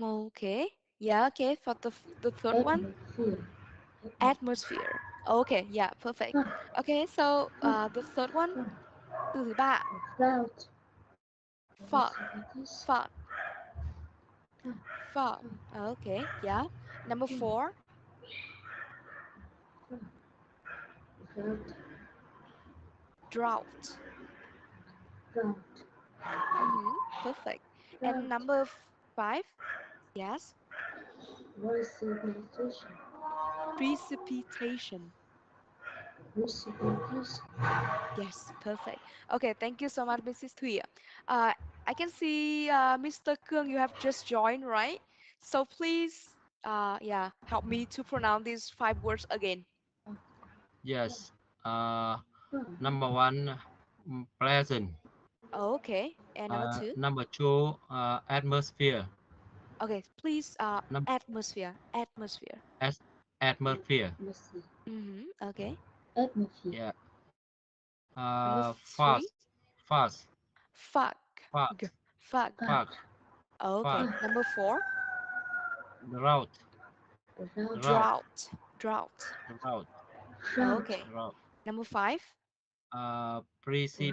Okay. Yeah, okay. For the third one. Atmosphere. Okay, yeah, perfect. Okay, so the third one. Từ thứ ba. Fog. Fog. Fog. Okay, yeah. Number 4. Drought. Perfect. And number 5. Yes. Precipitation. Yes, perfect. Okay, thank you so much, Mrs. Thuy. I can see Mr. Kương, you have just joined, right? So please, yeah, help me to pronounce these 5 words again. Yes. Number one, pleasant. Okay, and number 2? Number two, atmosphere. Okay, please, Num atmosphere, atmosphere. as atmosphere. Okay. Yeah. Number 3? Fast. Fast. Fog. Fast. Fog. Fast. Okay. Fast. Number 4? Drought. Drought. Drought. Drought. Drought. Okay. Drought. Number 5? Precip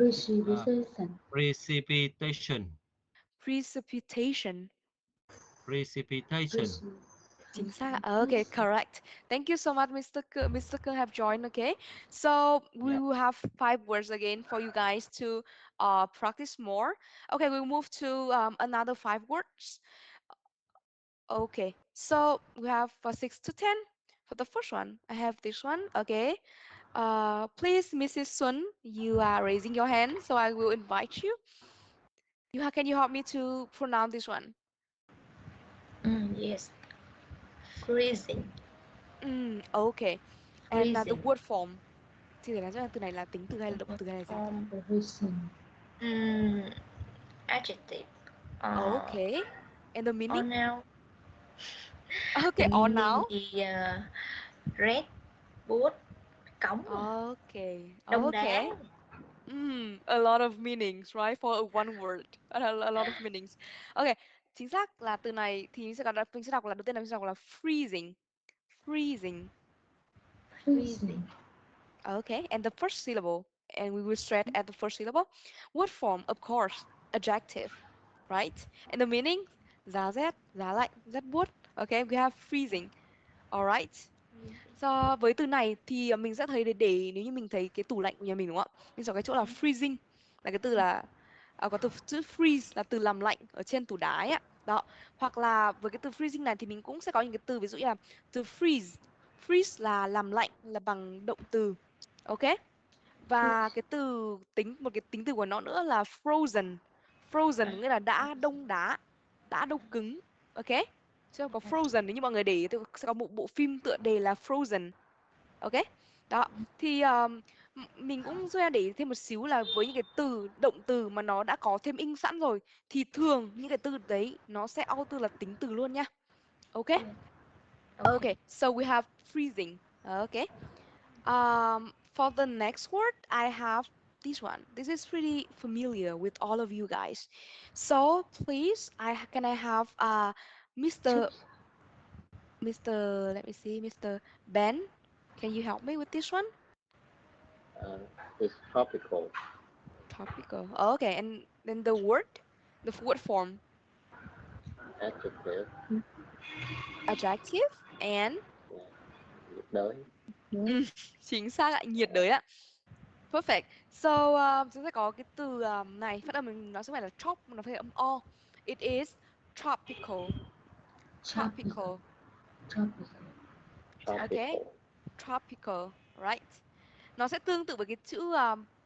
precipitation. Precipitation. Precipitation. Chính xác. Okay, correct. Thank you so much, Mr. Kương have joined. Okay, so we Yeah. will have 5 words again for you guys to practice more. Okay, we'll move to another 5 words. Okay, so we have 6 to 10. For the first one, I have this one. Okay, please, Mrs. Sun, you are raising your hand, so I will invite you. Can you help me to pronounce this one? Yes. Freezing. Okay, and the Freezing. word form. Thì để là từ này là tính từ hay là động từ hay là gì? Adjective. Okay, and the meaning? All now. Okay, all now. Thì red, bút, cống. Okay, Đông đá. okay. A lot of meanings, right? For one word, a lot of meanings. Okay, chính xác là từ này thì mình sẽ đọc là đầu tiên là mình sẽ đọc là freezing, freezing. Freezing. Okay, and the first syllable, and we will straight at the first syllable. What form? Of course, adjective, right? And the meaning? Giá rét, giá lạnh, rét buốt. Okay, we have freezing. Alright. So, với từ này thì mình sẽ thấy để nếu như mình thấy cái tủ lạnh của nhà mình đúng không ạ? Mình sẽ có cái chỗ là freezing là cái từ là có từ chữ freeze là từ làm lạnh ở trên tủ đá ấy ạ. Đó. Hoặc là với cái từ freezing này thì mình cũng sẽ có những cái từ ví dụ như là từ freeze. Freeze là làm lạnh là bằng động từ. Ok? Và cái từ một cái tính từ của nó nữa là frozen. Frozen nghĩa là đã đông đá, đã đông cứng. Ok? Chứ không có Frozen, nếu như mọi người để ý thì sẽ có một bộ phim tựa đề là Frozen. Ok? Đó. Thì mình cũng sẽ để ý thêm một xíu là với những cái từ, động từ mà nó đã có thêm in sẵn rồi thì thường những cái từ đấy nó sẽ auto là tính từ luôn nha. Ok? Okay, so we have freezing. Okay. For the next word, I have this one. This is pretty familiar with all of you guys. So please, can I have Mr. Let me see, Mr. Ben, can you help me with this one? It's tropical. Tropical. Okay, and then the word form. Adjective. Adjective and. Nhiệt đới. Chính xác ạ, nhiệt đới ạ. Perfect. So chúng ta có cái từ này phát âm nó sẽ phải là trop, nó phải âm o. It is tropical. Tropical. Okay. Tropical, right? Nó sẽ tương tự với cái chữ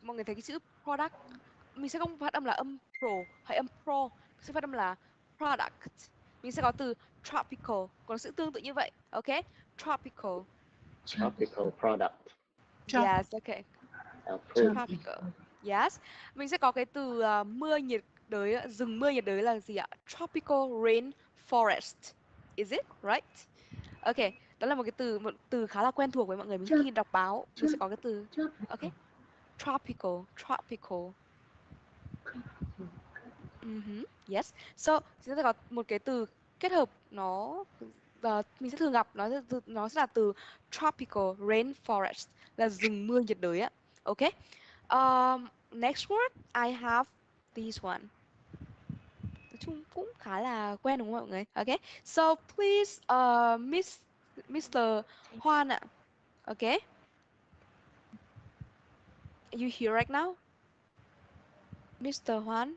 mọi người thấy cái chữ product, mình sẽ không phát âm là âm pro hay âm pro, mình sẽ phát âm là product. Mình sẽ có từ tropical, còn sự tương tự như vậy. Okay? Tropical. Tropical product. Yes, okay. Tropical. Yes. Mình sẽ có cái từ mưa nhiệt đới, rừng mưa nhiệt đới là gì ạ? Tropical rain forest. Is it right? Ok, đó là một từ khá là quen thuộc với mọi người. Mình khi đọc báo mình sẽ có cái từ ok. Tropical, tropical. Yes. So, chúng ta có một cái từ kết hợp nó mình sẽ thường gặp nó sẽ là từ tropical rainforest là rừng mưa nhiệt đới á. Ok. Next word I have this one. Nói chung cũng khá là quen đúng không mọi người? Ok. So please Mr. Hoan ạ. Okay. Are you here right now? Mr. Hoan?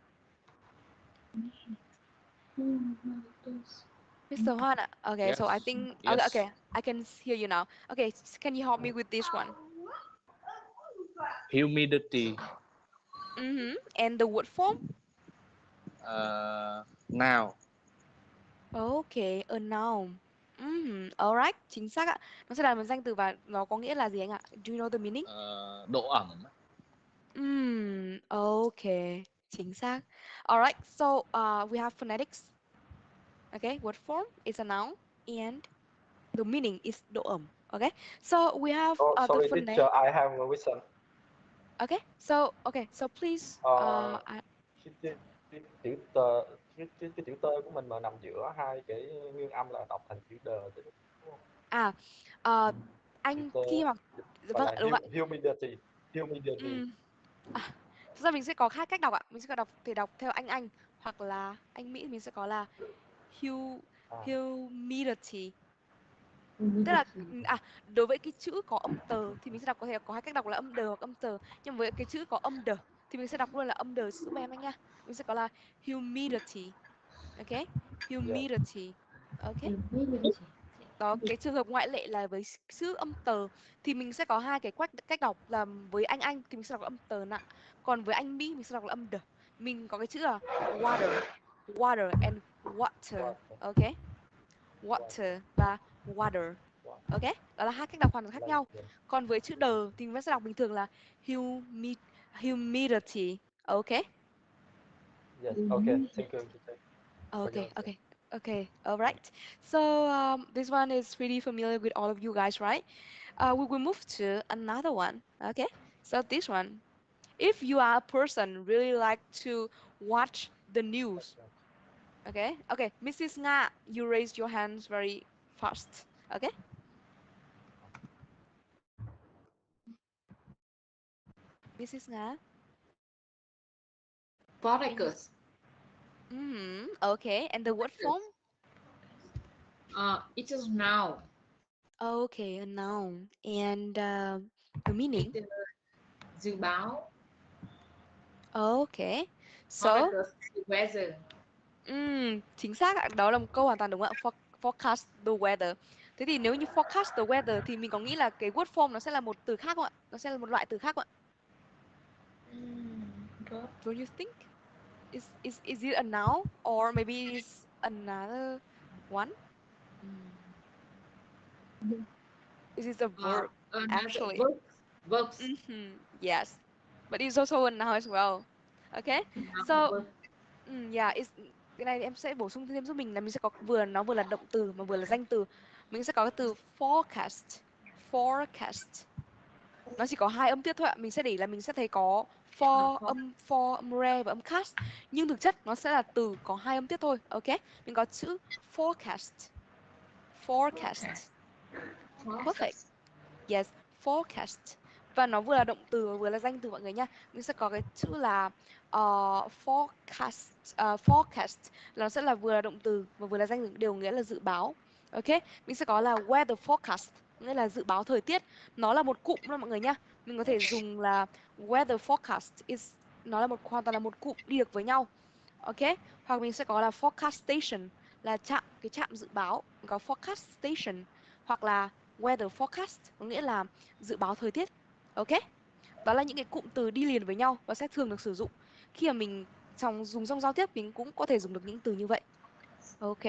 Mr. Hoan ạ. Okay, Yes. so I think Yes. okay, I can hear you now. Okay, can you help me with this one? humidity. And the word form? Noun. Okay, a noun. Alright, chính xác ạ. Nó sẽ là một danh từ và nó có nghĩa là gì anh ạ? Do you know the meaning? Độ ẩm. Okay, chính xác. Alright, so we have phonetics. Okay, word form is a noun and the meaning is độ ẩm. Okay, so we have the Sorry, teacher, phonetics. I have a question. Okay, so please. Cái chữ T của mình mà nằm giữa hai cái nguyên âm là đọc thành chữ đờ chứ, đúng không? Anh khi mà vâng đúng ạ. Humidity. Thực ra mình sẽ có hai cách đọc ạ. Mình sẽ đọc theo anh hoặc là anh Mỹ mình sẽ có là humidity. Tức là đối với cái chữ có âm tờ thì mình sẽ có thể có hai cách đọc là âm đờ hoặc âm tờ. Nhưng với cái chữ có âm đờ thì mình sẽ đọc luôn là âm đờ giúp em anh nha. Mình sẽ có là humidity. Ok, humidity. Ok. Đó, cái trường hợp ngoại lệ là với chữ âm tờ thì mình sẽ có hai cái cách đọc là với anh thì mình sẽ đọc là âm tờ nặng. Còn với anh Mỹ mình sẽ đọc là âm đờ. Mình có cái chữ là water and water. Ok. Water và water. Ok, đó là hai cách đọc hoàn toàn khác nhau. Còn với chữ đờ thì mình sẽ đọc bình thường là humidity. Ok. Yes, okay, thank you. Okay, all right. So this one is pretty familiar with all of you guys, right? We will move to another one. Okay, so this one, if you are a person really like to watch the news. Okay, Mrs. Nga, you raised your hands very fast. Okay. Mrs. Nga. Focus. Okay, and the word form? It is noun. Okay, a noun. And the meaning? Dự báo. Okay. So weather. Chính xác ạ. Đó là một câu hoàn toàn đúng ạ. Forecast the weather. Thế thì nếu như forecast the weather thì mình có nghĩ là cái word form nó sẽ là một từ khác không ạ? Nó sẽ là một loại từ khác không ạ? What do you think? Is it a noun or maybe it's another one? Is it a verb? Actually. Verbs. Yes. But it's also a noun as well. Okay. So yeah, cái này em sẽ bổ sung thêm giúp mình là mình sẽ có nó vừa là động từ mà vừa là danh từ. Mình sẽ có cái từ forecast. Nó chỉ có hai âm tiết thôi ạ. Mình sẽ để là mình sẽ thấy có for âm re và âm cast. Nhưng thực chất nó sẽ là từ có hai âm tiết thôi. Ok. Mình có chữ forecast. Perfect. Yes, forecast. Và nó vừa là động từ và vừa là danh từ mọi người nha. Mình sẽ có cái chữ là forecast. Forecast là nó sẽ là vừa là động từ và vừa là danh từ, đều nghĩa là dự báo. Ok, mình sẽ có là weather forecast, nghĩa là dự báo thời tiết. Nó là một cụm luôn mọi người nha. Mình có thể dùng là weather forecast nó là hoàn toàn là một cụm đi được với nhau. Ok, hoặc mình sẽ có là forecast station là cái trạm dự báo. Mình có forecast station hoặc là weather forecast có nghĩa là dự báo thời tiết. Ok, đó là những cái cụm từ đi liền với nhau và sẽ thường được sử dụng khi mà mình dùng trong giao tiếp. Mình cũng có thể dùng được những từ như vậy. Ok.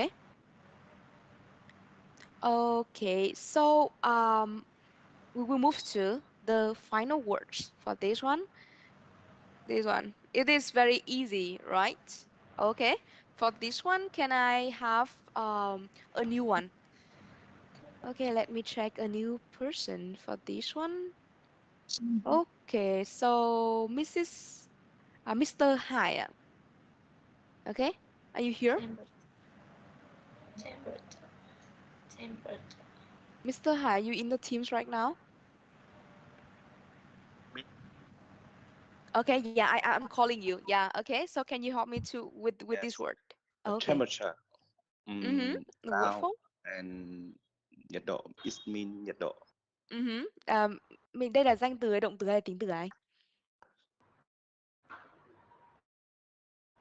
Okay, so we will move to the final words for this one. It is very easy, right? Okay, for this one, can I have a new one? Okay, let me check a new person for this one. Okay, so Mr. Hai. Okay, are you here? Temperate. Mr. Hai, are you in the Teams right now? Okay, yeah, I'm calling you. Yeah, okay. So can you help me with this word? Okay. Temperature. What form? And nhiệt độ. It means nhiệt độ. Mình đây là danh từ hay động từ hay là tính từ anh?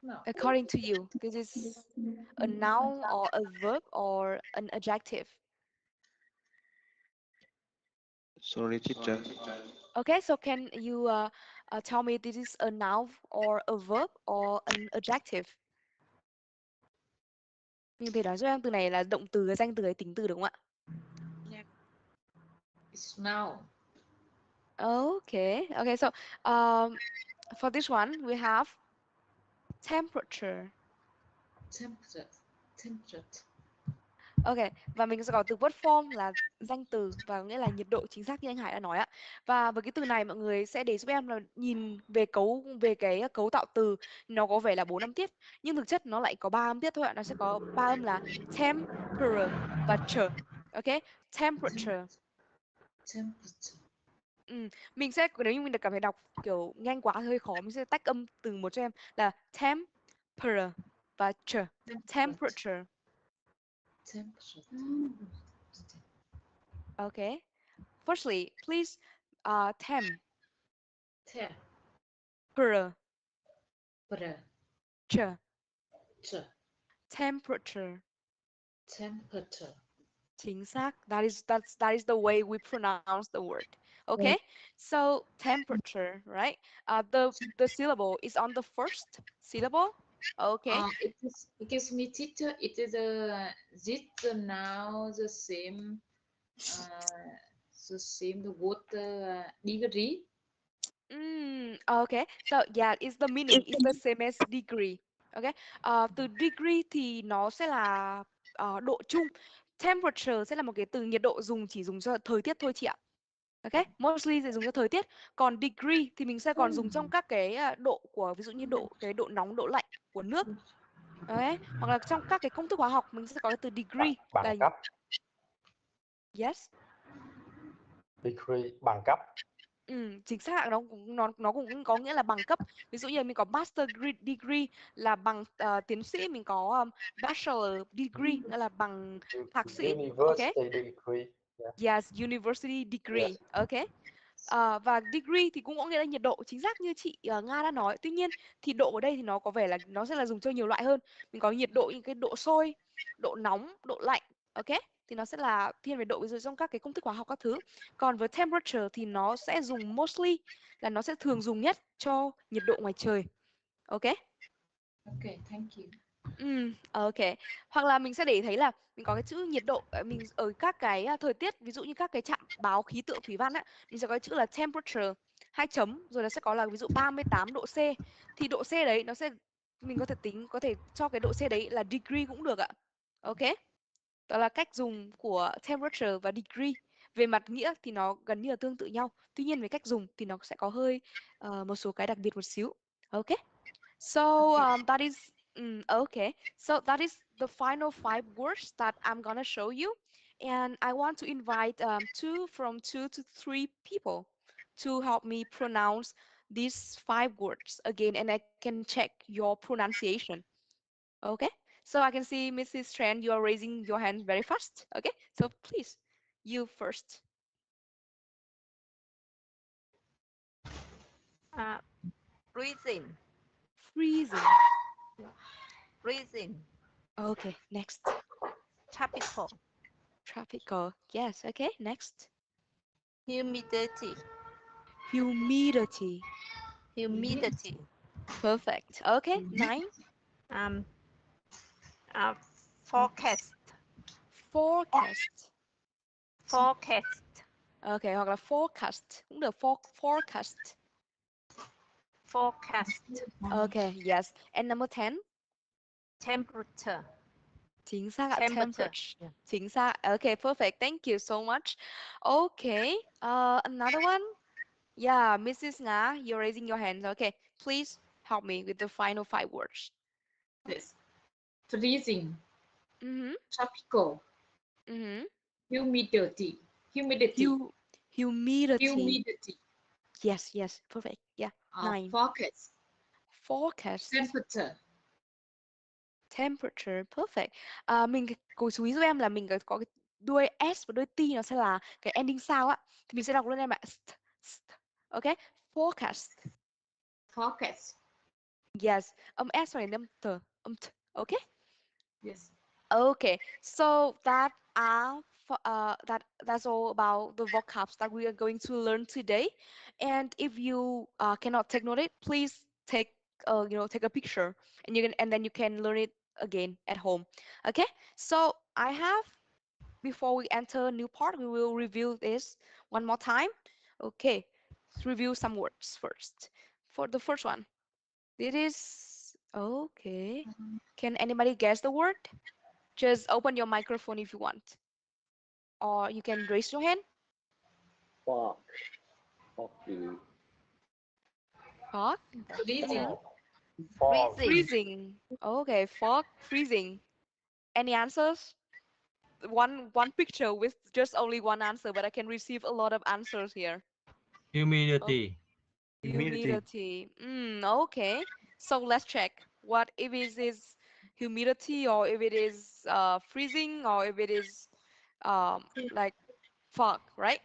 No. According to you, this is a noun or a verb or an adjective? Sorry, teacher. Okay, so can you tell me this is a noun or a verb or an adjective? Mình có thể nói giúp em từ này là động từ, danh từ hay tính từ được không ạ? Yeah. It's noun. Okay, okay, so for this one we have temperature. Temperature. Ok, và mình sẽ có từ verb form là danh từ và nghĩa là nhiệt độ, chính xác như anh Hải đã nói ạ. Và với cái từ này mọi người sẽ để giúp em là nhìn về cái cấu tạo từ, nó có vẻ là 4 âm tiết nhưng thực chất nó lại có 3 âm tiết thôi ạ. Nó sẽ có 3 âm là temperature và cher. Ok, temperature. Mình sẽ, nếu như mình được cảm thấy đọc kiểu nhanh quá hơi khó, mình sẽ tách âm từng một cho em là temperature và cher. Temperature. Okay. Firstly, please, temp. Per. Ch. Temperature. Chính xác. That is the way we pronounce the word. Okay. So temperature, right? The syllable is on the first syllable. Okay. Excuse me, teacher. It is the now the same the word degree. Okay. So yeah, it's the meaning. It's the same as degree. Okay. Từ degree thì nó sẽ là độ chung. Temperature sẽ là một cái từ nhiệt độ chỉ dùng cho thời tiết thôi chị ạ. Ok, mostly sẽ dùng cho thời tiết. Còn degree thì mình sẽ còn dùng trong các cái độ của, ví dụ như độ nóng, độ lạnh của nước. Đấy, hoặc là trong các cái công thức hóa học mình sẽ có cái từ degree là cấp. Yes. Degree bằng cấp. Chính xác, nó cũng có nghĩa là bằng cấp. Ví dụ như mình có master degree là bằng tiến sĩ, mình có bachelor degree nghĩa là bằng thạc sĩ. University degree. Yes, university degree. Yes. Okay. Và degree thì cũng có nghĩa là nhiệt độ, chính xác như chị Nga đã nói. Tuy nhiên thì độ ở đây thì nó có vẻ là nó sẽ là dùng cho nhiều loại hơn. Mình có nhiệt độ, những cái độ sôi, độ nóng, độ lạnh. Ok, thì nó sẽ là thiên về độ, ví dụ trong các cái công thức hóa học các thứ. Còn với temperature thì nó sẽ dùng mostly, là nó sẽ thường dùng nhất cho nhiệt độ ngoài trời. Ok. Okay, thank you. Ok. Hoặc là mình sẽ để thấy là mình có cái chữ nhiệt độ, mình ở các cái thời tiết, ví dụ như các cái trạm báo khí tượng thủy văn á, mình sẽ có cái chữ là temperature 2 chấm, rồi nó sẽ có là ví dụ 38 độ C. Thì độ C đấy nó sẽ, mình có thể cho cái độ C đấy là degree cũng được ạ. Ok. Đó là cách dùng của temperature và degree. Về mặt nghĩa thì nó gần như là tương tự nhau. Tuy nhiên về cách dùng thì nó sẽ có hơi một số cái đặc biệt một xíu. Ok. So that is okay. So that is the final 5 words that I'm gonna show you, and I want to invite two to 3 people to help me pronounce these 5 words again, and I can check your pronunciation. Okay. So I can see Mrs. Tran, you are raising your hand very fast. Okay. So please, you first. Freezing. Freezing. Freezing. Okay. Next. Tropical. Tropical. Yes. Okay. Next. Humidity. Humidity. Humidity. Perfect. Okay. 9. Forecast. Forecast. Forecast. Okay, hoặc là forecast cũng được. Forecast. Forecast. Okay, yes. And number 10. Temperature. Chính xác ạ. Temperature. Temperature. Chính xác. Okay, perfect. Thank you so much. Okay, another one. Yeah, Mrs. Nga, you're raising your hand. Okay, please help me with the final 5 words. Yes. Freezing. Mm-hmm. Tropical. Mm-hmm. Humidity. Humidity. Yes, perfect. Yeah. 9. Forecast. Forecast. Temperature. Perfect. Mình cố chú ý giúp em là mình có cái đuôi S và đuôi T nó sẽ là cái ending sound á. Thì mình sẽ đọc luôn em ạ. Ok. Forecast. Yes. Âm S và âm T. Ok. Yes. Okay. So that are that's all about the vocabs that we are going to learn today. And if you cannot take note it, please take take a picture, and then you can learn it again at home. Okay, so I have, before we enter a new part, we will review this one more time. Okay, let's review some words first. For the first one, it is okay. Can anybody guess the word? Just open your microphone if you want, or you can raise your hand. Fog. Foggy. Fog? Freezing. Fog. Freezing. Okay, fog, freezing. Any answers? One picture with just only one answer, but I can receive a lot of answers here. Humidity. Humidity. Okay. So let's check what if it is humidity, or if it is freezing, or if it is like fog, right?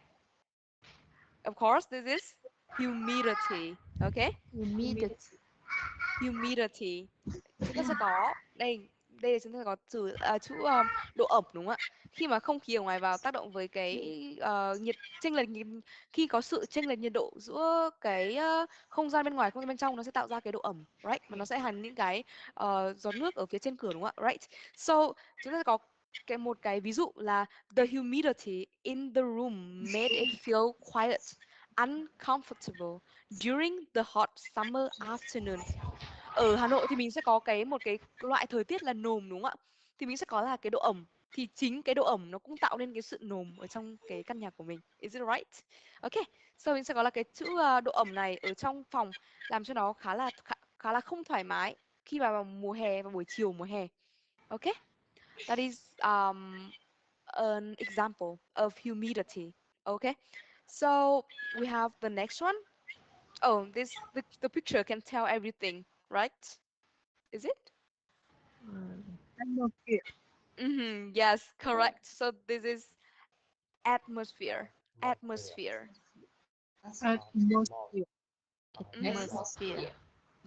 Of course, this is humidity. Okay? Humidity. Humidity. Chúng ta sẽ có đây là chúng ta có chữ độ ẩm, đúng không ạ? Khi mà không khí ở ngoài vào tác động với cái chênh lệch khi có sự chênh lệch nhiệt độ giữa cái không gian bên ngoài, không gian bên trong, nó sẽ tạo ra cái độ ẩm, right? Và nó sẽ thành những cái giọt nước ở phía trên cửa, đúng không ạ? Right. So chúng ta sẽ có một cái ví dụ là the humidity in the room made it feel quiet, uncomfortable during the hot summer afternoons. Ở Hà Nội thì mình sẽ có một cái loại thời tiết là nồm, đúng không ạ? Thì mình sẽ có là cái độ ẩm. Thì chính cái độ ẩm nó cũng tạo nên cái sự nồm ở trong cái căn nhà của mình. Is it right? Okay. So mình sẽ có là cái chữ độ ẩm này ở trong phòng làm cho nó khá là không thoải mái khi vào mùa hè và buổi chiều mùa hè. Okay? That is an example of humidity. Okay? So we have the next one. Oh, the picture can tell everything, right? Is it? Yes, correct. So this is atmosphere. Atmosphere. Atmosphere.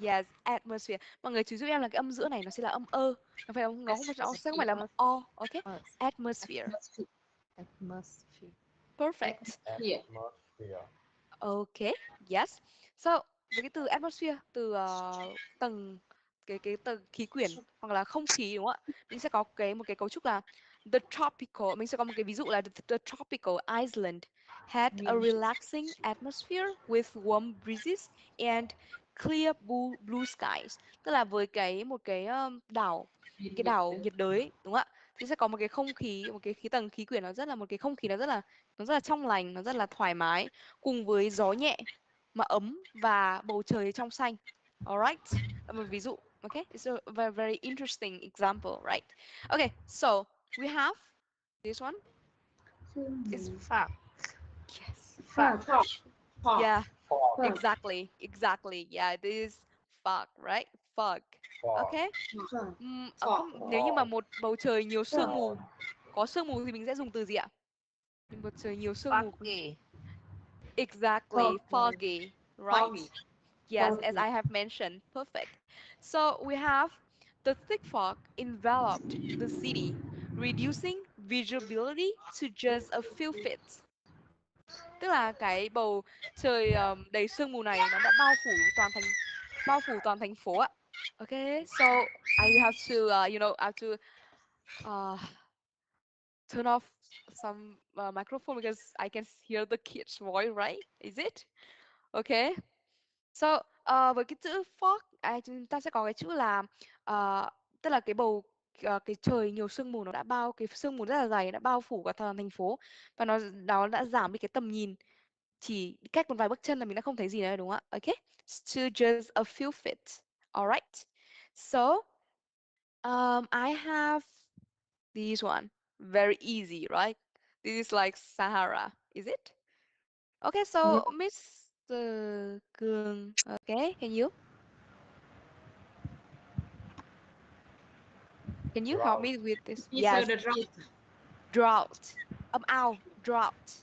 Yes, atmosphere. Mọi người chú giúp em là cái âm giữa này nó sẽ là âm ơ. Nó sẽ không phải là âm o. Okay? Atmosphere. Atmosphere. Perfect. Atmosphere. Okay. Yes. So với cái từ atmosphere, từ tầng cái tầng khí quyển hoặc là không khí, đúng không ạ? Mình sẽ có một cái cấu trúc là the tropical. Mình sẽ có một cái ví dụ là the tropical island had a relaxing atmosphere with warm breezes and clear blue skies. Tức là với một cái đảo, cái đảo nhiệt đới, đúng không ạ? Thì sẽ có một cái không khí, một cái tầng khí quyển, một cái không khí nó rất là trong lành, nó rất là thoải mái, cùng với gió nhẹ mà ấm và bầu trời trong xanh. Alright, là một ví dụ. Okay, it's a very, very interesting example, right? Okay, so we have this one. It's fog. Yes. Fog. Yeah, Fog. exactly. Yeah, this is fog, right? Fog. Fog. Okay. Nếu như mà một bầu trời nhiều sương mù, có sương mù thì mình sẽ dùng từ gì ạ? Bầu trời nhiều sương mù. Foggy. Exactly, foggy, right? Yes, as I have mentioned. Perfect. So we have the thick fog enveloped the city, reducing visibility to just a few feet. Tức là cái bầu trời đầy sương mù này nó đã bao phủ toàn thành phố ạ. Okay, so I have to I have to turn off some microphone because I can hear the kids' voice, right? Is it? Okay. So, với cái chữ fog, chúng ta sẽ có cái chữ là tức là cái cái trời nhiều sương mù, cái sương mù rất là dày đã bao phủ cả toàn thành phố, và nó đã giảm đi cái tầm nhìn, chỉ cách một vài bước chân là mình đã không thấy gì nữa, đúng không ạ? Okay, to just a few feet. Alright. So, I have this one. Very easy, right? This is like Sahara, is it? Okay, so Mr. Cường, okay, can you help me with this? Yes, The drought. drought. Drought.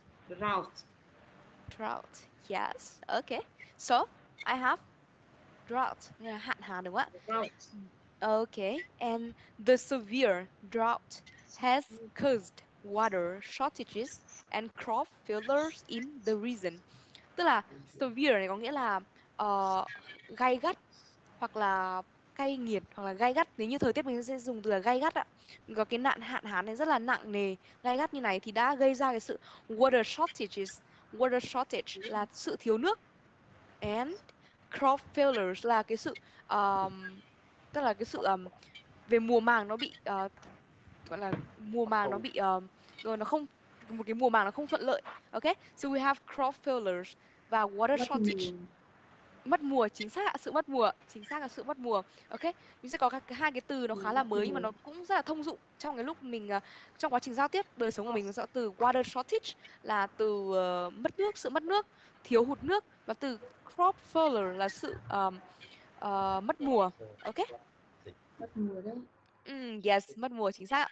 Drought. Yes, okay. So I have drought. Hạn hán, đúng không ạ? Drought. Okay, and the severe drought has caused water shortages and crop failures in the region. Tức là severe này có nghĩa là gay gắt hoặc là cay nghiệt hoặc là gay gắt. Nếu như thời tiết mình sẽ dùng từ là gay gắt ạ. Mình có cái nạn hạn hán này rất là nặng nề, gay gắt như này thì đã gây ra cái sự water shortages. Water shortage là sự thiếu nước. And crop failures là cái sự tức là cái sự về mùa màng nó bị gọi là mùa màng nó bị rồi nó không, một cái mùa màng nó không thuận lợi. Ok, so we have crop failures và water shortage. Mất mùa, chính xác ạ, sự mất mùa, chính xác là sự mất mùa. Ok, mình sẽ có hai cái từ nó khá là mới nhưng mà nó cũng rất là thông dụng trong cái lúc mình trong quá trình giao tiếp đời sống của mình. Sẽ từ water shortage là từ mất nước, sự mất nước, thiếu hụt nước, và từ crop failure là sự mất mùa. Ok, Mất mùa đấy. Yes, mất mùa, chính xác ạ.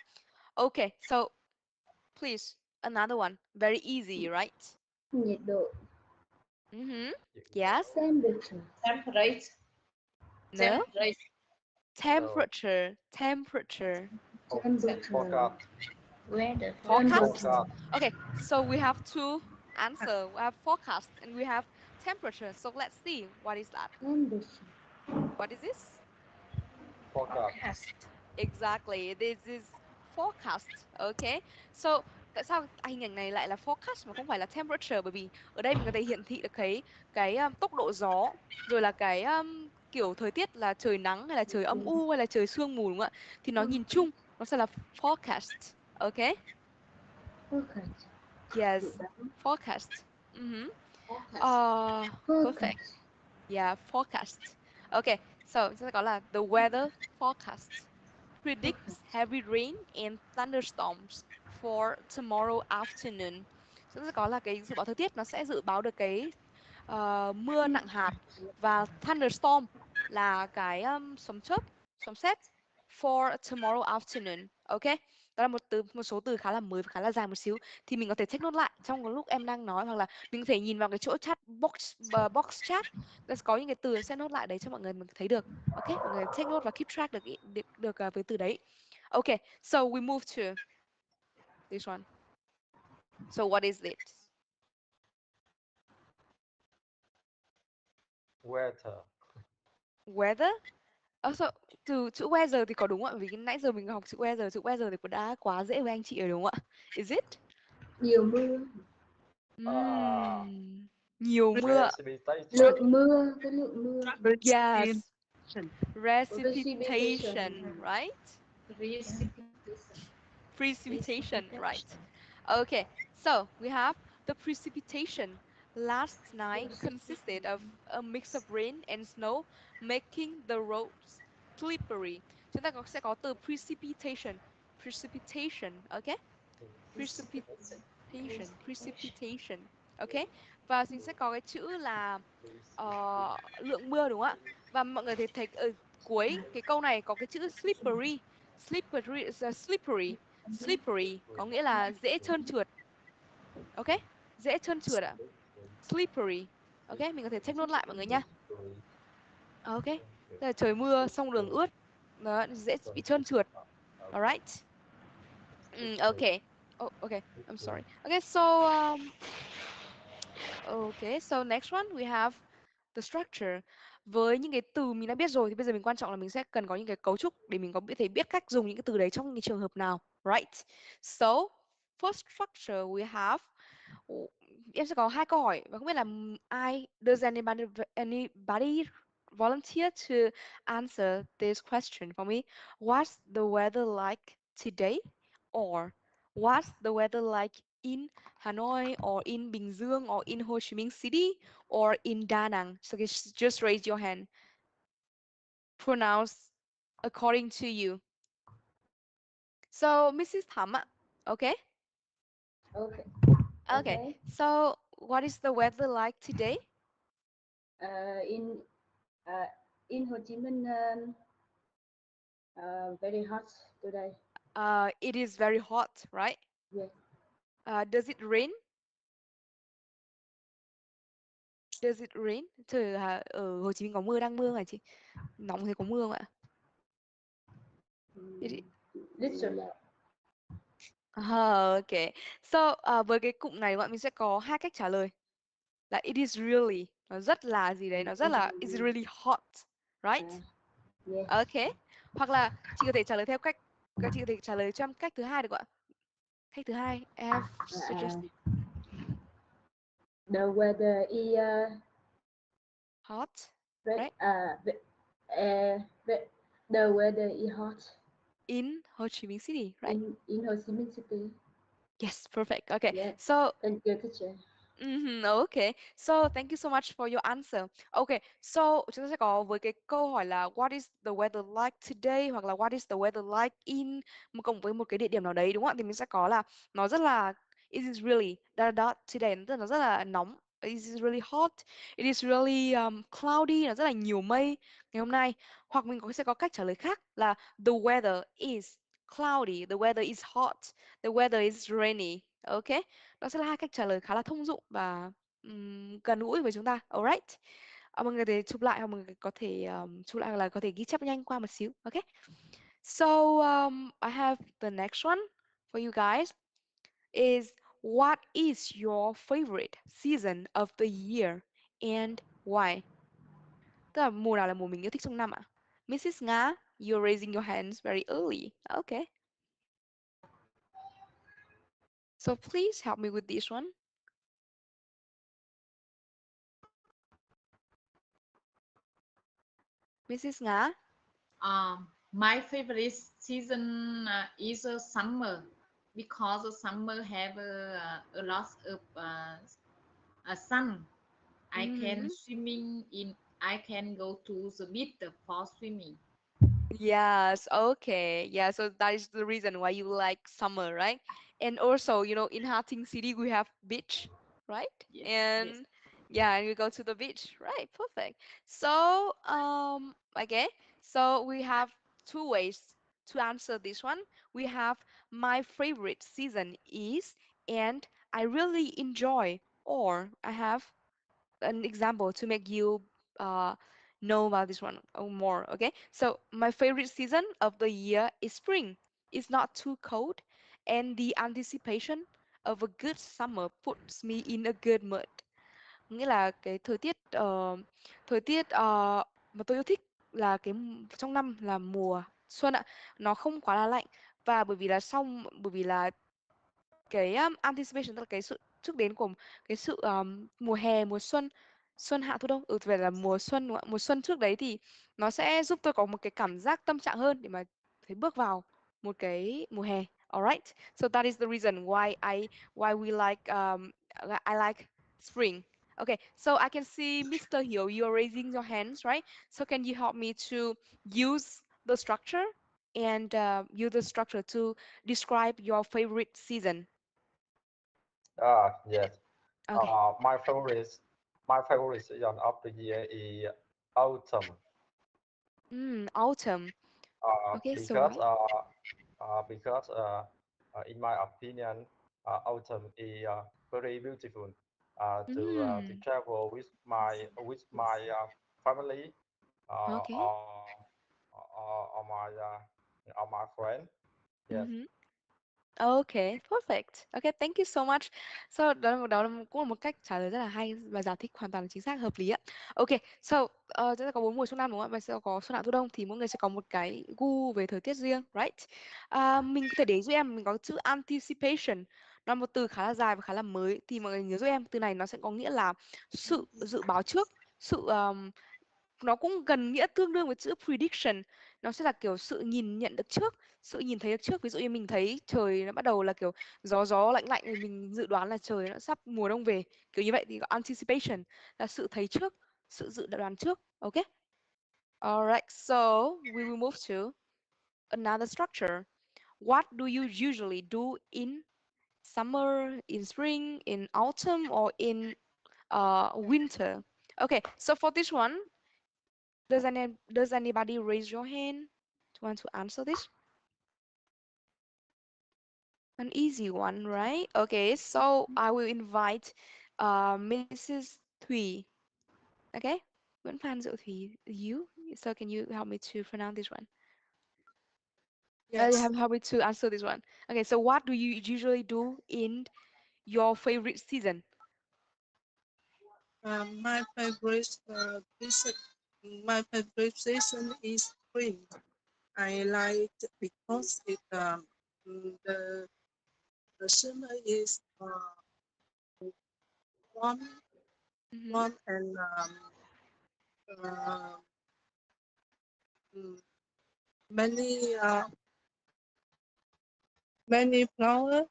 Okay, so please another one, very easy, right? Nhiệt độ. Yes. Temperature. Temperate. No. Temperature. Temperature. Temperature. Weather. Forecast. Okay, so we have two answer. We have forecast and we have temperature. So let's see, what is that? Temperature. What is this? Forecast. Exactly, this is forecast. Okay, so tại sao hình ảnh này lại là forecast mà không phải là temperature? Bởi vì ở đây mình có thể hiển thị được cái tốc độ gió, rồi là cái kiểu thời tiết là trời nắng hay là trời âm u hay là trời sương mù, đúng không ạ? Thì nó nhìn chung nó sẽ là forecast. Okay. Forecast. Yes, forecast. Perfect. Yeah, forecast. Okay, so sẽ có là the weather forecast predicts heavy rain and thunderstorms for tomorrow afternoon. Sẽ có là cái dự báo thời tiết nó sẽ dự báo được cái mưa nặng hạt, và thunderstorm là cái sấm chớp, sấm sét for tomorrow afternoon. Ok, đó là một số từ khá là mới và khá là dài một xíu, thì mình có thể take note lại trong cái lúc em đang nói, hoặc là mình có thể nhìn vào cái chỗ chat box chat, có những cái từ sẽ note lại đấy cho mọi người mình thấy được. Ok, mọi người take note và keep track được với từ đấy. Ok, so we move to this one. So what is it? Weather. Weather? So, từ chữ weather thì có đúng không ạ? Vì nãy giờ mình học chữ weather thì cũng đã quá dễ với anh chị rồi đúng không ạ? Is it? Nhiều mưa. Nhiều mưa. Lượng mưa, cái lượng mưa. Yes. Precipitation, right? Precipitation, right? Okay, so we have the precipitation last night consisted of a mix of rain and snow, making the roads slippery. Chúng ta sẽ có từ precipitation, okay? Precipitation, okay? Và mình sẽ có cái chữ là lượng mưa, đúng không ạ? Và mọi người thấy ở cuối cái câu này có cái chữ slippery có nghĩa là dễ trơn trượt. Ok, dễ trơn trượt ạ. Slippery. Ok, mình có thể take note lại mọi người nha. Ok, tức là trời mưa xong đường ướt, đó, dễ bị trơn trượt. Alright. Okay. Oh, okay. I'm sorry. Okay, so next one we have the structure. Với những cái từ mình đã biết rồi thì bây giờ mình quan trọng là mình sẽ cần có những cái cấu trúc để mình có thể biết cách dùng những cái từ đấy trong những cái trường hợp nào, right? So first structure we have, em sẽ có hai câu hỏi và không biết là does anybody volunteer to answer this question for me? What's the weather like today? Or what's the weather like in Hanoi or in Bình Dương or in Ho Chi Minh City or in Da Nang? So just raise your hand. Pronounce according to you. So Mrs. Tham, okay? Okay. So what is the weather like today? In Ho Chi Minh, very hot today. It is very hot, right? Yes. Does it rain? Does it rain? Ở Hồ Chí Minh có mưa, đang mưa hả chị? Nóng thì có mưa không ạ? Little. Ok. So, với cái cụm này bọn mình sẽ có hai cách trả lời. Là it is really, nó rất là gì đấy, nó rất là it's really hot, right? Yeah. Ok. Hoặc là chị có thể trả lời theo cách, chị có thể trả lời trong cách thứ hai được không ạ? Cách thứ hai, I have suggested. The weather is Hot, ve- right? the weather is hot In Ho Chi Minh City, right? in Ho Chi Minh City. Yes, perfect. Okay. Yeah. So, Thank you, teacher. Okay. So, thank you so much for your answer. Okay. So, chúng ta sẽ có với cái câu hỏi là what is the weather like today, hoặc là what is the weather like in, một cộng với một cái địa điểm nào đấy, đúng không ạ? Thì mình sẽ có là nó rất là it is really today, nó rất là nóng. It is really hot. It is really cloudy, nó rất là nhiều mây ngày hôm nay. Hoặc mình sẽ có cách trả lời khác là the weather is cloudy, the weather is hot, the weather is rainy. Okay. Đó sẽ là hai cách trả lời khá là thông dụng và gần gũi với chúng ta. Alright. Mọi người có thể chụp lại, hoặc mọi người có thể chụp lại, hoặc là có thể ghi chép nhanh qua một xíu. Okay. So I have the next one for you guys is what is your favorite season of the year and why? Tức là mùa nào là mùa mình yêu thích trong năm ạ? Mrs. Nga, you're raising your hands very early. Okay. So please help me with this one. Mrs. Nga? My favorite season is summer because summer have a lot of sun. I can swimming in. I can go to the beach for swimming. Yes, okay. Yeah, so that is the reason why you like summer, right? And also, in Hating City we have beach, right? Yes, yes. And yeah, and you go to the beach, right? Perfect. So, okay. So we have two ways to answer this one. We have my favorite season is, and I really enjoy, or I have an example to make you uh, know about this one more. Okay, so my favorite season of the year is spring. It's not too cold, and the anticipation of a good summer puts me in a good mood. Nghĩa là cái thời tiết mà tôi yêu thích là trong năm là mùa xuân ạ. Nó không quá là lạnh, và bởi vì là cái anticipation, tức là cái sự trước đến của cái sự mùa hè, mùa xuân, xuân hạ thu đông, phải là mùa xuân đúng không ạ? Mùa xuân trước đấy thì nó sẽ giúp tôi có một cái cảm giác tâm trạng hơn để mà thấy bước vào một cái mùa hè. Alright, so that is the reason why we like I like spring. Okay, so I can see Mr. Hiếu, you are raising your hands, right? So can you help me to use the structure and use the structure to describe your favorite season? Yes. Okay. My favorite season of the year is autumn. Autumn. Okay, so Because why? in my opinion, autumn is very beautiful to Mm, travel with my family okay. or my friend. Yes. Mm-hmm. Okay, perfect. Okay, thank you so much. So cũng là một cách trả lời rất là hay và giải thích hoàn toàn là chính xác, hợp lý ạ. Okay, so chúng ta có 4 mùa trong năm đúng không ạ? Và sẽ có xuân hạ thu đông, thì mỗi người sẽ có một cái gu về thời tiết riêng, right? Mình có thể để giúp em, mình có chữ anticipation. Nó là một từ khá là dài và khá là mới, thì mọi người nhớ giúp em từ này nó sẽ có nghĩa là sự dự báo trước, sự nó cũng gần nghĩa tương đương với chữ prediction. Nó sẽ là kiểu sự nhìn nhận được trước, sự nhìn thấy được trước. Ví dụ như mình thấy trời nó bắt đầu là kiểu gió gió lạnh lạnh, thì mình dự đoán là trời nó sắp mùa đông về, kiểu như vậy thì có anticipation là sự thấy trước, sự dự đoán trước. Ok. Alright, so we will move to another structure. What do you usually do in summer, in spring, in autumn, or in winter? Okay, so for this one, does anybody raise your hand to want to answer this? An easy one, right? Okay, so I will invite Mrs. Thủy. Okay, Nguyễn Phan Diệu Thủy, you. So can you help me to pronounce this one? You Yes. have helped me to answer this one. Okay, so what do you usually do in your favorite season? My favorite my favorite season is spring. I like it because the the summer is warm, Mm-hmm. warm and uh, mm, many many flowers,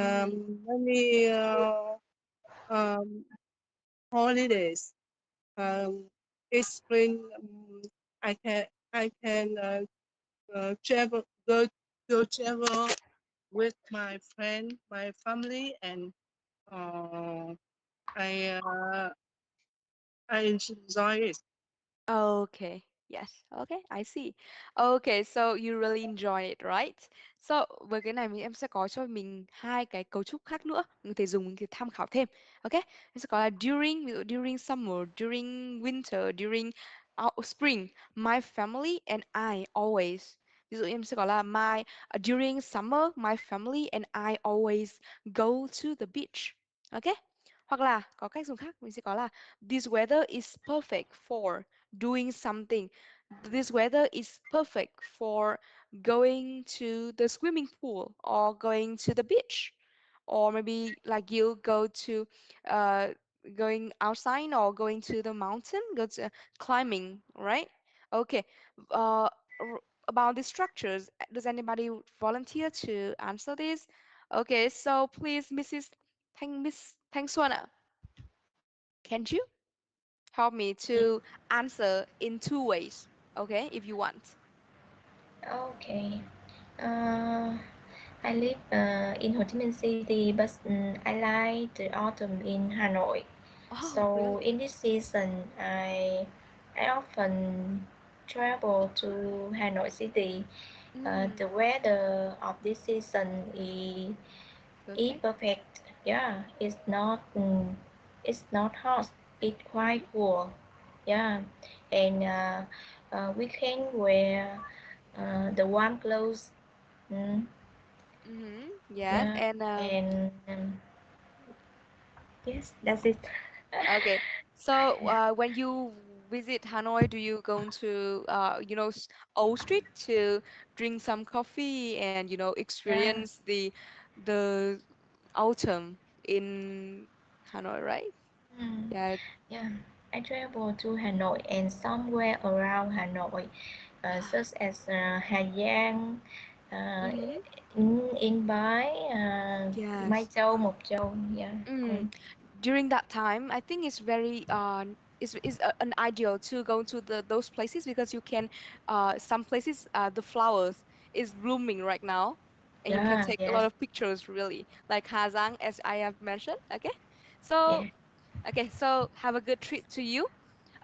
Mm-hmm. many um, holidays. It's spring. I can I can travel go travel with my friend, my family, and uh, I uh, I enjoy it. Okay. Yes. Okay, I see. Okay, so you really enjoy it, right? So với cái này em sẽ có cho mình hai cái cấu trúc khác nữa, mình có thể dùng để tham khảo thêm. Okay, em sẽ có là during, ví dụ during summer, during winter, during spring, my family and I always. Ví dụ em sẽ có là during summer, my family and I always go to the beach. Okay? Hoặc là có cách dùng khác, mình sẽ có là this weather is perfect for doing something. This weather is perfect for going to the swimming pool or going to the beach. Or maybe like you go to uh, going outside or going to the mountain, go to climbing, right? Okay. Uh, about the structures, does anybody volunteer to answer this? Okay, so please, Miss Thanh Xuân, can you help me to answer in two ways? Okay, if you want. Okay. Uh, I live in Ho Chi Minh City, but I like the autumn in Hanoi. Oh, So really? in this season, I often travel to Hanoi City. Mm, The weather of this season is perfect. perfect. Yeah, it's not hot. It's quite cool. Yeah, and we can wear the warm clothes. Mm, Mm-hmm. Yes, yeah, and and yes, that's it. okay. So when you visit Hanoi, do you go to Old Street to drink some coffee and Yeah, experience the autumn in Hanoi, right? mm, Yeah. yeah. I travel to Hanoi and somewhere around Hanoi, such as Hà Giang, uh, Mm-hmm. Yên Bái, Mai Yes. Châu, Mộc Châu. Yeah. Mm. Mm. During that time, I think it's very an ideal to go to those places because you can some places the flowers is blooming right now, and you can Yeah. take a lot Yes. of pictures really like Hazang as I have mentioned. Okay, so Yeah. have a good trip to you.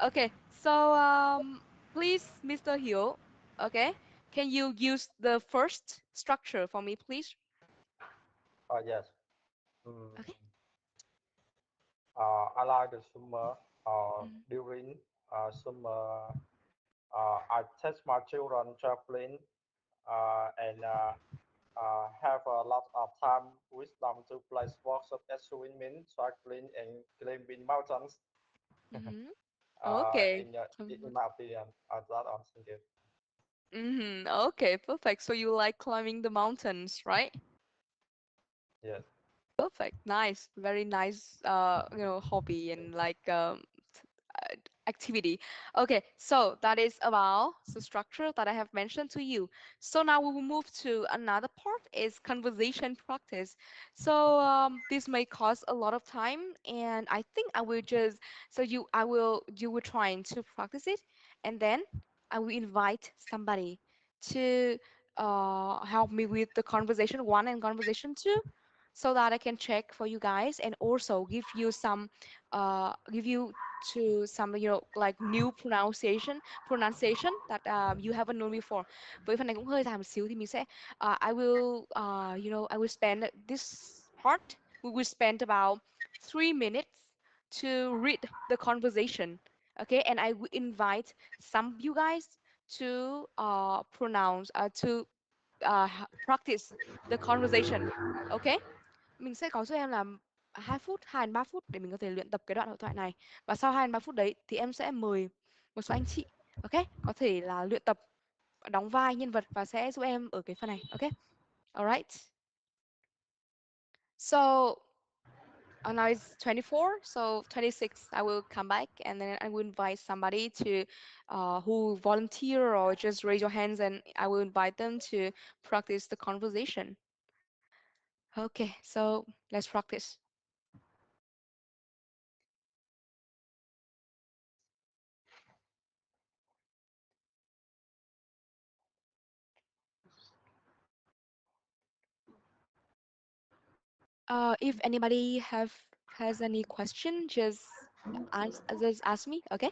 Okay, so please, Mr. Hill. Okay, can you use the first structure for me, please? Yes. Mm, Okay. I like the summer. Mm-hmm. During summer, I take my children traveling and have a lot of time with them to play sports such as swimming, cycling, and climbing mountains. Mm-hmm. Okay. In my opinion, that I'm thinking. Mm-hmm. Okay, perfect. So you like climbing the mountains, right? Yes. Perfect. Nice. Very nice hobby and like uh, activity. Okay, so that is about the structure that I have mentioned to you. So now we will move to another part is conversation practice. So this may cost a lot of time and I think I will just so you will trying to practice it and then I will invite somebody to help me with the conversation one and conversation two so that I can check for you guys and also give you to some like new pronunciation that you haven't known before. Với phần này cũng hơi dài một xíu thì mình sẽ I will I will spend this part we will spend about 3 minutes to read the conversation. Okay, and I will invite some of you guys to pronounce to practice the conversation. Okay? Mình sẽ có giúp em là 2 phút, 2 đến 3 phút để mình có thể luyện tập cái đoạn hội thoại này. Và sau 2 đến 3 phút đấy thì em sẽ mời một số anh chị, ok, có thể là luyện tập đóng vai nhân vật và sẽ giúp em ở cái phần này, ok? Alright. So now it's 24, so 26 I will come back and then I will invite somebody to who volunteer or just raise your hands and I will invite them to practice the conversation. Okay, so let's practice. If anybody has any question, just ask me, okay?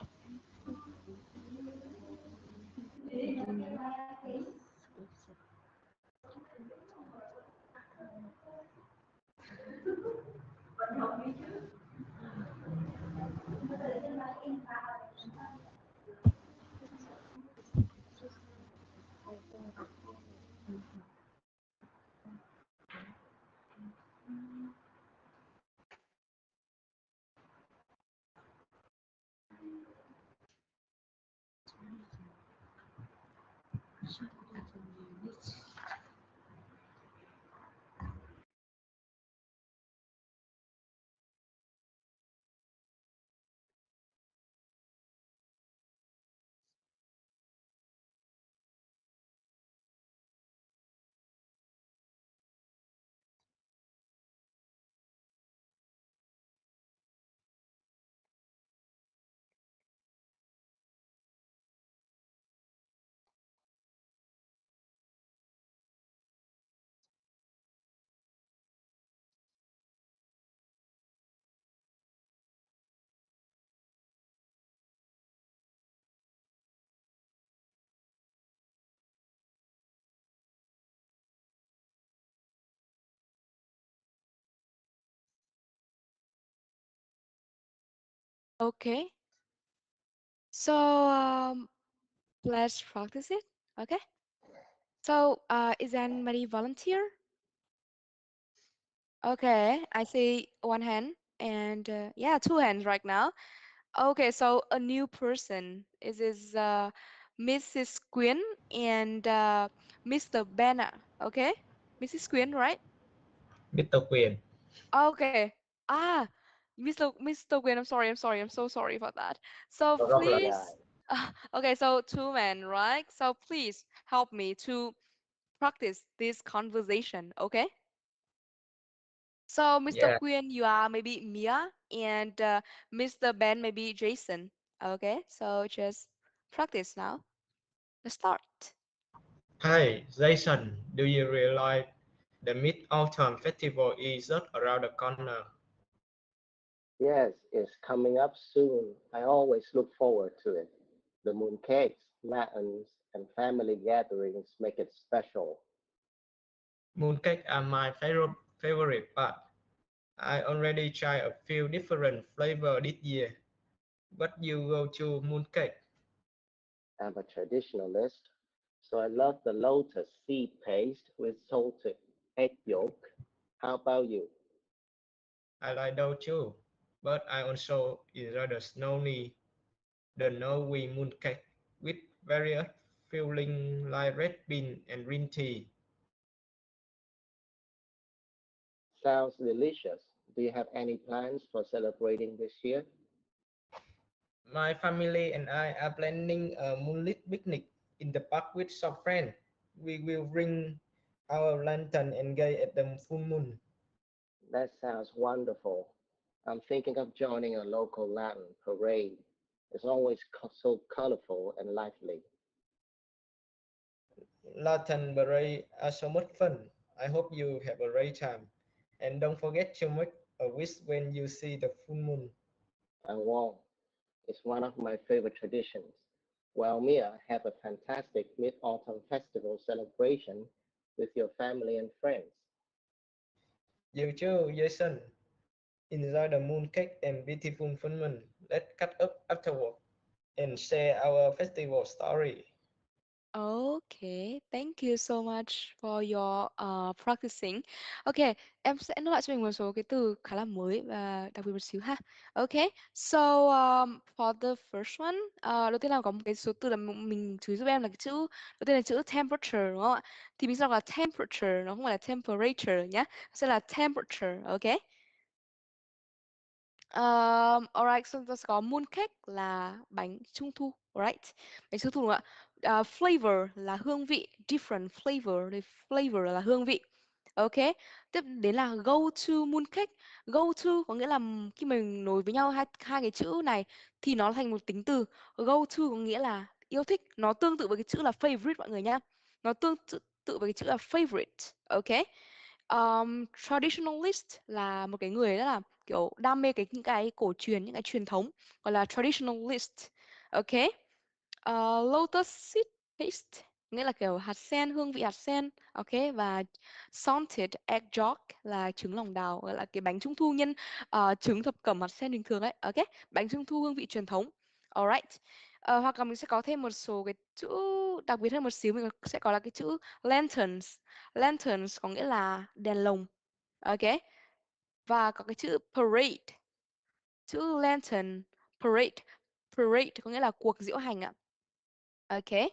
Okay. So let's practice it. Okay. So is anybody volunteer? Okay, I see one hand and yeah, two hands right now. Okay, so a new person is Mrs. Quinn and Mr. Banner. Okay, Mrs. Quinn, right? Mr. Quyền. Okay. Ah, Mr. Quinn, I'm so sorry about that. So Rất là please, dài. okay, so two men, right? So please help me to practice this conversation, okay? So Mr. Yeah. Quinn, you are maybe Mia, and Mr. Ben maybe Jason. Okay, so just practice now. Let's start. Hi, Jason. Do you realize the Mid-Autumn Festival is just around the corner? Yes, it's coming up soon. I always look forward to it. The mooncakes, lanterns, and family gatherings make it special. Mooncake are my favorite part. I already tried a few different flavors this year. But you go to mooncake. I'm a traditionalist, so I love the lotus seed paste with salted egg yolk. How about you? I like those too. But I also enjoy the snowy mooncake with various filling like red bean and green tea. Sounds delicious. Do you have any plans for celebrating this year? My family and I are planning a moonlit picnic in the park with some friends. We will bring our lantern and gaze at the full moon. That sounds wonderful. I'm thinking of joining a local lantern parade. It's always so colorful and lively. Lantern parade are so much fun. I hope you have a great time. And don't forget to make a wish when you see the full moon. I won't. It's one of my favorite traditions. Well, Mia, have a fantastic Mid-Autumn Festival celebration with your family and friends. You too, Jason. Enjoy the mooncake and beautiful full moon. Let's catch up afterward and share our festival story. Okay, thank you so much for your practicing. Okay, em sẽ nói lại cho mình một số cái từ khá là mới và đặc biệt một xíu ha. Okay, so for the first one, đầu tiên là có một cái số từ là mình chú ý giúp em là cái chữ đầu tiên là chữ temperature đúng không ạ? Thì mình sẽ đọc là temperature, nó không phải là temperature nhá. Sẽ là temperature, okay? Alright, so ta sẽ có mooncake là bánh trung thu, alright, bánh trung thu đúng không ạ? Flavor là hương vị, different flavor, thì flavor là hương vị, ok. Tiếp đến là go to mooncake, go to có nghĩa là khi mình nối với nhau hai cái chữ này thì nó thành một tính từ. Go to có nghĩa là yêu thích, nó tương tự với cái chữ là favorite mọi người nhá, nó tương tự với cái chữ là favorite, ok. Traditionalist là một cái người rất là kiểu đam mê những cái cổ truyền, những cái truyền thống, gọi là traditionalist, ok. Lotus seed taste nghĩa là kiểu hạt sen, hương vị hạt sen, ok. Và salted egg yolk là trứng lòng đào, gọi là cái bánh trung thu nhân trứng thập cẩm hạt sen bình thường ấy, ok. Bánh trung thu hương vị truyền thống, alright. Hoặc là mình sẽ có thêm một số cái chữ đặc biệt hơn một xíu, mình sẽ có là cái chữ lanterns. Lanterns có nghĩa là đèn lồng, ok. Và có cái chữ parade, chữ lantern, parade, parade có nghĩa là cuộc diễu hành ạ, ok.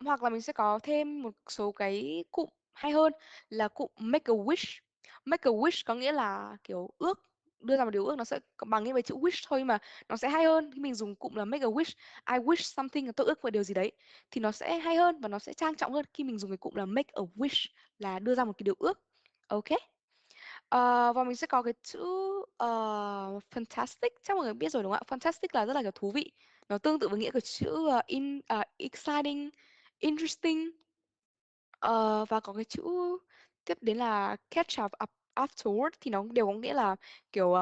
Hoặc là mình sẽ có thêm một số cái cụm hay hơn là cụm make a wish. Make a wish có nghĩa là kiểu ước, đưa ra một điều ước, nó sẽ bằng cái chữ wish thôi, mà nó sẽ hay hơn khi mình dùng cụm là make a wish. I wish something, tôi ước vào điều gì đấy, thì nó sẽ hay hơn và nó sẽ trang trọng hơn khi mình dùng cái cụm là make a wish là đưa ra một cái điều ước, ok. Và mình sẽ có cái chữ fantastic, chắc mọi người biết rồi đúng không ạ? Fantastic là rất là kiểu thú vị. Nó tương tự với nghĩa của chữ exciting, interesting. Và có cái chữ tiếp đến là catch up afterward, thì nó đều có nghĩa là kiểu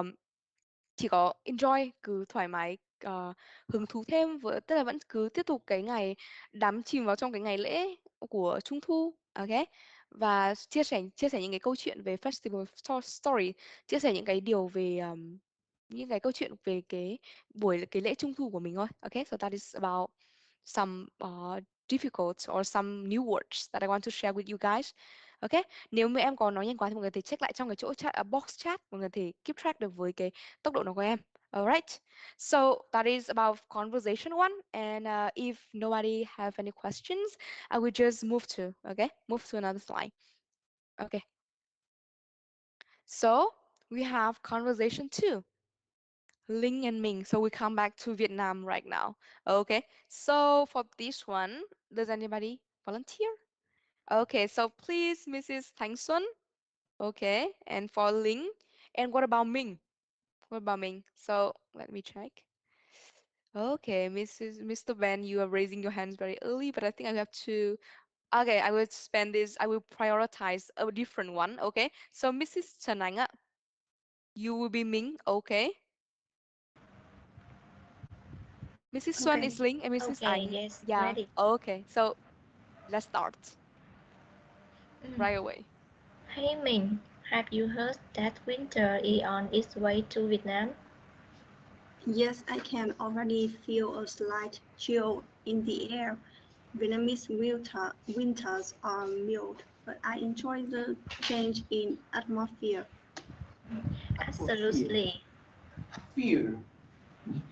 chỉ có enjoy, cứ thoải mái, hứng thú thêm, tức là vẫn cứ tiếp tục cái ngày đắm chìm vào trong cái ngày lễ của Trung thu, ok. Và chia sẻ những cái câu chuyện về festival story, chia sẻ những cái điều về những cái câu chuyện về cái lễ Trung thu của mình thôi, ok. So that is about some difficult or some new words that I want to share with you guys. Ok, nếu mà em có nói nhanh quá thì mọi người có thể check lại trong cái chỗ chat, box chat, mọi người có thể keep track được với cái tốc độ nó của em. Alright, so that is about conversation one, and if nobody have any questions, I will just move to another slide. Okay, so we have conversation two, Linh and Ming. So we come back to Vietnam right now. Okay, so for this one, does anybody volunteer? Okay, so please, Mrs. Thanh Xuân. Okay, and for Ling. And what about Ming? What about Ming? So let me check. Okay, Mr. Ben, you are raising your hands very early, but I think I have to. Okay, I will spend this. I will prioritize a different one. Okay, so Mrs. Trần Anh, you will be Ming. Okay. Mrs. Xuân is Ling and Mrs. Okay, Anh. yes, Yeah. ready. Okay, so let's start right away. Hey Ming, have you heard that winter is on its way to Vietnam? Yes, I can already feel a slight chill in the air. Vietnamese winters are mild, but I enjoy the change in atmosphere. Absolutely.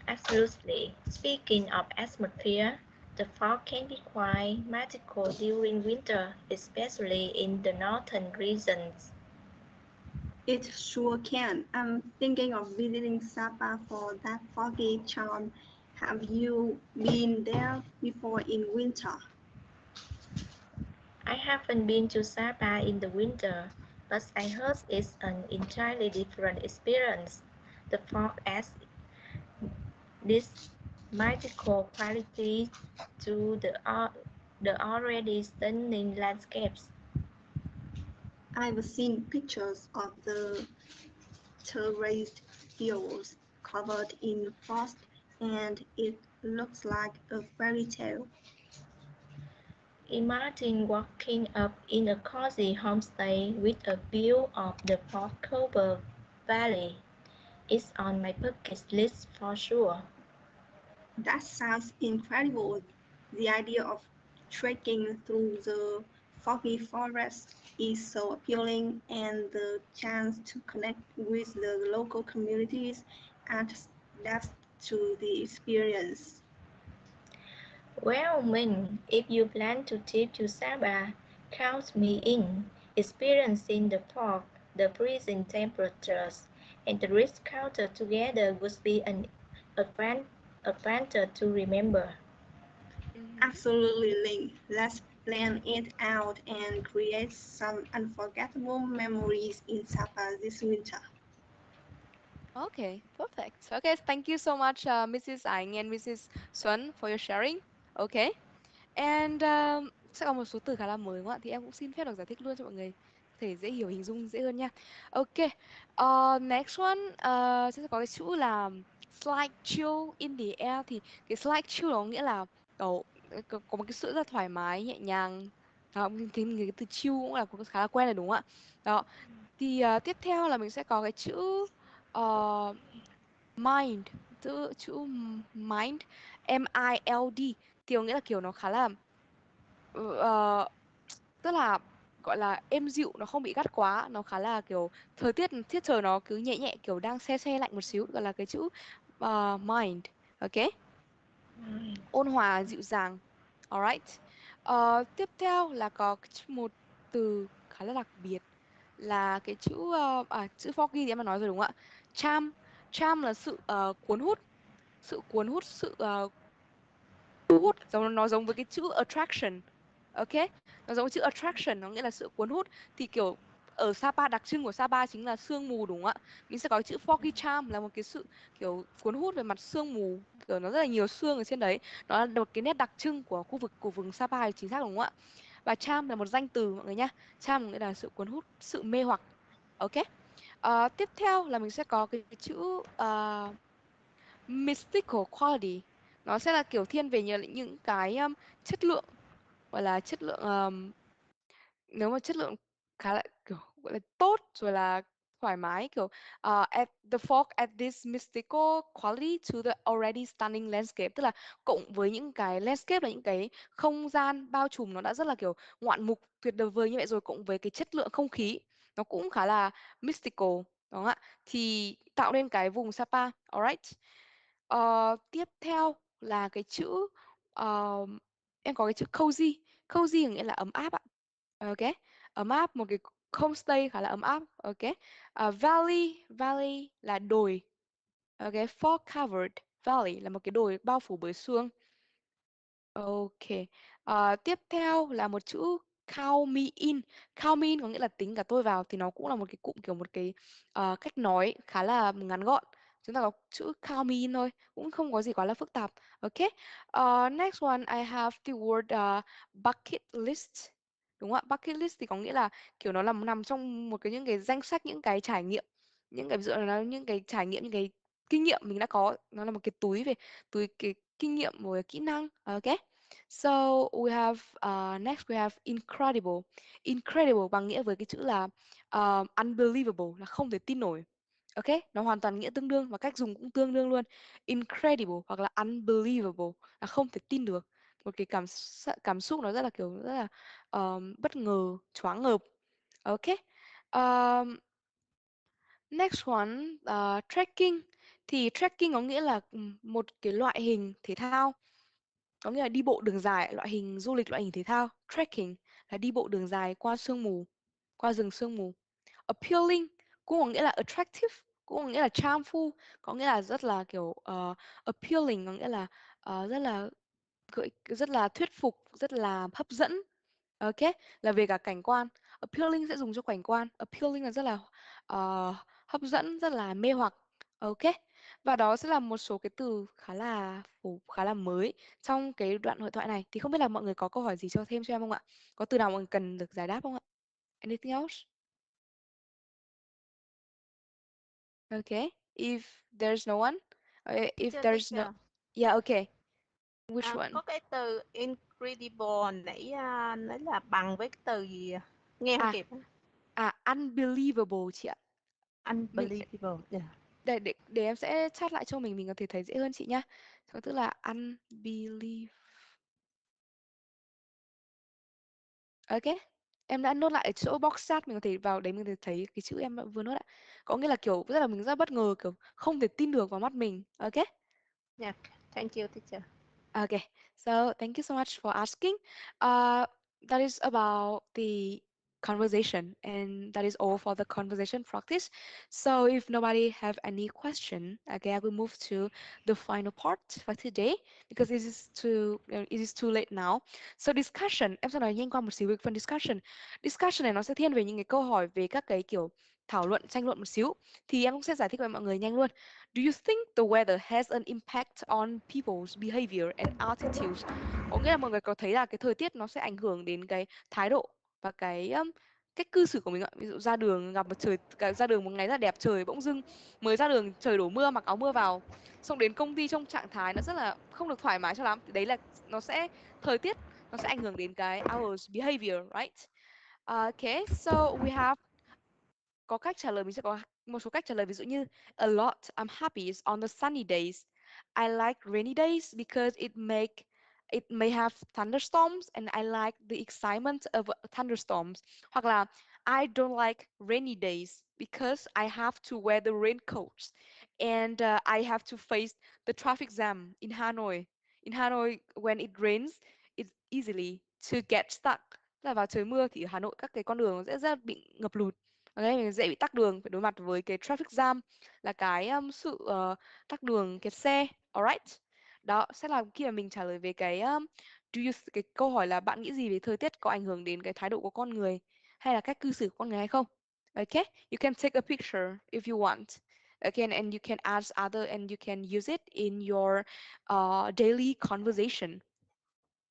Absolutely. Speaking of atmosphere, the fog can be quite magical during winter, especially in the northern regions. It sure can. I'm thinking of visiting Sapa for that foggy charm. Have you been there before in winter? I haven't been to Sapa in the winter, but I heard it's an entirely different experience. The fog adds this magical quality to the already stunning landscapes. I've seen pictures of the terraced fields covered in frost, and it looks like a fairy tale. Imagine walking up in a cozy homestay with a view of the fog-covered valley. It's on my bucket list for sure. That sounds incredible. The idea of Trekking through the foggy forest is so appealing, and the chance to connect with the local communities adds depth to the experience. Well, Min, if you plan to trip to Sabah, count me in. Experiencing the fog, the freezing temperatures, and the risk counter together would be an adventure to remember. Absolutely, Ling. Let's plan it out and create some unforgettable memories in Sabah this winter. Okay, perfect. Okay, thank you so much, Mrs. Ảnh and Mrs. Xuân for your sharing. Okay. And sẽ có một số từ khá là mới đúng không ạ? Thì em cũng xin phép được giải thích luôn cho mọi người có thể dễ hiểu hình dung dễ hơn nha. Ok. Next one sẽ có cái chữ là slight chill in the air, thì cái slight chill đó nghĩa là có một cái sự rất là thoải mái nhẹ nhàng. Đó, cái từ chill cũng là cũng khá là quen rồi đúng không ạ? Đó. Thì tiếp theo là mình sẽ có cái chữ ờ, mind, chữ mind, MILD, thì có nghĩa là kiểu nó khá là ờ, tức là gọi là êm dịu, nó không bị gắt quá, nó khá là kiểu thời tiết tiết trời nó cứ nhẹ nhẹ, kiểu đang se se lạnh một xíu, gọi là cái chữ mind. Ok, ôn hòa dịu dàng. Alright. Tiếp theo là có một từ khá là đặc biệt là cái chữ chữ foggy thì em đã nói rồi đúng không ạ? Charm. Charm là sự cuốn hút, sự cuốn hút, sự thu hút, nó giống với cái chữ attraction. Ok, nó giống với chữ attraction, nó nghĩa là sự cuốn hút. Thì kiểu ở Sapa, đặc trưng của Sapa chính là sương mù đúng không ạ? Mình sẽ có chữ foggy charm là một cái sự kiểu cuốn hút về mặt sương mù, kiểu nó rất là nhiều sương ở trên đấy. Nó là một cái nét đặc trưng của khu vực của vùng Sapa thì chính xác đúng không ạ? Và charm là một danh từ mọi người nhá. Charm nghĩa là sự cuốn hút, sự mê hoặc. Ok. Tiếp theo là mình sẽ có cái chữ mystical quality. Nó sẽ là kiểu thiên về những cái chất lượng, gọi là chất lượng nếu mà chất lượng khá là kiểu gọi là tốt rồi là thoải mái, kiểu at the fog at this mystical quality to the already stunning landscape, tức là cộng với những cái landscape là những cái không gian bao trùm nó đã rất là kiểu ngoạn mục tuyệt vời như vậy rồi, cộng với cái chất lượng không khí nó cũng khá là mystical, đúng không ạ? Thì tạo nên cái vùng Sapa. Alright. Tiếp theo là cái chữ em có cái chữ cozy. Cozy nghĩa là ấm áp ạ. Ok, ấm áp, một cái homestay khá là ấm áp. Ok. Valley, valley là đồi. Ok, fog covered valley là một cái đồi bao phủ bởi sương. Ok. Tiếp theo là một chữ count me in. Count me in có nghĩa là tính cả tôi vào, thì nó cũng là một cái cụm, kiểu một cái cách nói khá là ngắn gọn. Chúng ta có chữ count me in thôi, cũng không có gì quá là phức tạp. Ok. Next one I have the word bucket list. Đúng không ạ? Bucket list thì có nghĩa là kiểu nó nằm trong một cái những cái danh sách những cái trải nghiệm, những cái ví dụ là những cái trải nghiệm, những cái kinh nghiệm mình đã có, nó là một cái túi về túi cái kinh nghiệm rồi kỹ năng. Ok. So we have next we have incredible. Incredible bằng nghĩa với cái chữ là unbelievable, là không thể tin nổi. Ok, nó hoàn toàn nghĩa tương đương và cách dùng cũng tương đương luôn. Incredible hoặc là unbelievable là không thể tin được. Một cái cảm xúc nó rất là kiểu rất là bất ngờ, choáng ngợp. Ok. Next one, trekking. Thì trekking có nghĩa là một cái loại hình thể thao, có nghĩa là đi bộ đường dài, loại hình du lịch, loại hình thể thao. Trekking là đi bộ đường dài qua sương mù, qua rừng sương mù. Appealing cũng có nghĩa là attractive, cũng có nghĩa là charmful, có nghĩa là rất là kiểu appealing, có nghĩa là rất là thuyết phục, rất là hấp dẫn. Ok, là về cả cảnh quan. Appealing sẽ dùng cho cảnh quan. Appealing là rất là hấp dẫn, rất là mê hoặc. Ok. Và đó sẽ là một số cái từ khá là mới trong cái đoạn hội thoại này. Thì không biết là mọi người có câu hỏi gì thêm cho em không ạ? Có từ nào mọi người cần được giải đáp không ạ? Anything else? Okay. If there's no one, if Teacher, there's no, teacher. yeah, okay. Which one? Có cái từ incredible nãy nãy là bằng với cái từ gì nghe không kịp. Unbelievable chị ạ. Unbelievable. Yeah. Để em sẽ chat lại cho mình có thể thấy dễ hơn chị nhá. Tức là unbelievable. Ok. Em đã nốt lại ở chỗ box chat, mình có thể vào đấy mình có thể thấy cái chữ em đã vừa nốt lại. Có nghĩa là kiểu rất là mình rất bất ngờ, kiểu không thể tin được vào mắt mình. Ok. Yeah, thank you, teacher. Okay, so thank you so much for asking. That is about the conversation, and that is all for the conversation practice. So if nobody have any question, okay, I will move to the final part for today because it is too late now. So discussion, em sẽ nói nhanh qua một xíu về phần discussion. Discussion này nó sẽ thiên về những cái câu hỏi về các cái kiểu thảo luận, tranh luận một xíu. Thì em cũng sẽ giải thích với mọi người nhanh luôn. Do you think the weather has an impact on people's behavior and attitudes? Có nghĩa là mọi người có thấy là cái thời tiết nó sẽ ảnh hưởng đến cái thái độ và cái cách cư xử của mình ạ. Ví dụ ra đường gặp mặt trời, ra đường một ngày rất là đẹp trời, bỗng dưng mới ra đường trời đổ mưa mặc áo mưa vào. Xong đến công ty trong trạng thái nó rất là không được thoải mái cho lắm. Thì đấy là nó sẽ thời tiết nó sẽ ảnh hưởng đến cái our behavior, right? Okay, so we have có cách trả lời, mình sẽ có một số cách trả lời, ví dụ như a lot, I'm happiest on the sunny days. I like rainy days because it may have thunderstorms and I like the excitement of thunderstorms. Hoặc là I don't like rainy days because I have to wear the raincoats and I have to face the traffic jam in Hanoi. In Hanoi, when it rains, it's easily to get stuck. Là vào trời mưa thì ở Hà Nội các cái con đường nó sẽ rất bị ngập lụt. Okay, mình dễ bị tắc đường, phải đối mặt với cái traffic jam là cái sự tắc đường kẹt xe. Alright. Đó sẽ là khi mà mình trả lời về cái cái câu hỏi là bạn nghĩ gì về thời tiết có ảnh hưởng đến cái thái độ của con người hay là cách cư xử của con người hay không? Okay, you can take a picture if you want. Okay, and you can add other and you can use it in your daily conversation.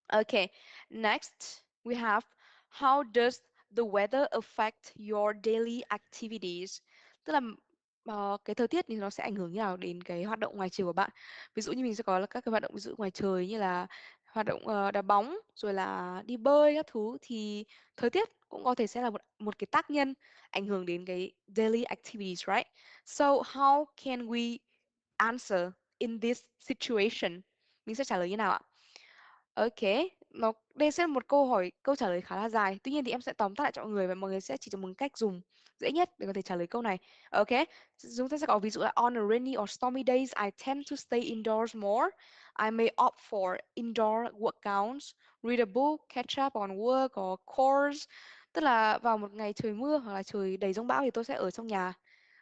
Okay, next we have how does the weather affect your daily activities? Tức là cái thời tiết thì nó sẽ ảnh hưởng như nào đến cái hoạt động ngoài trời của bạn. Ví dụ như mình sẽ có là các cái hoạt động ví dụ ngoài trời như là hoạt động đá bóng rồi là đi bơi các thứ, thì thời tiết cũng có thể sẽ là một cái tác nhân ảnh hưởng đến cái daily activities, right? So how can we answer in this situation? Mình sẽ trả lời như nào ạ? Ok, đây sẽ là một câu trả lời khá là dài. Tuy nhiên thì em sẽ tóm tắt lại cho mọi người và mọi người sẽ chỉ cho một cách dùng dễ nhất để có thể trả lời câu này. Ok, chúng ta sẽ có ví dụ là on a rainy or stormy days, I tend to stay indoors more. I may opt for indoor workouts, read a book, catch up on work or chores. Tức là vào một ngày trời mưa hoặc là trời đầy giông bão thì tôi sẽ ở trong nhà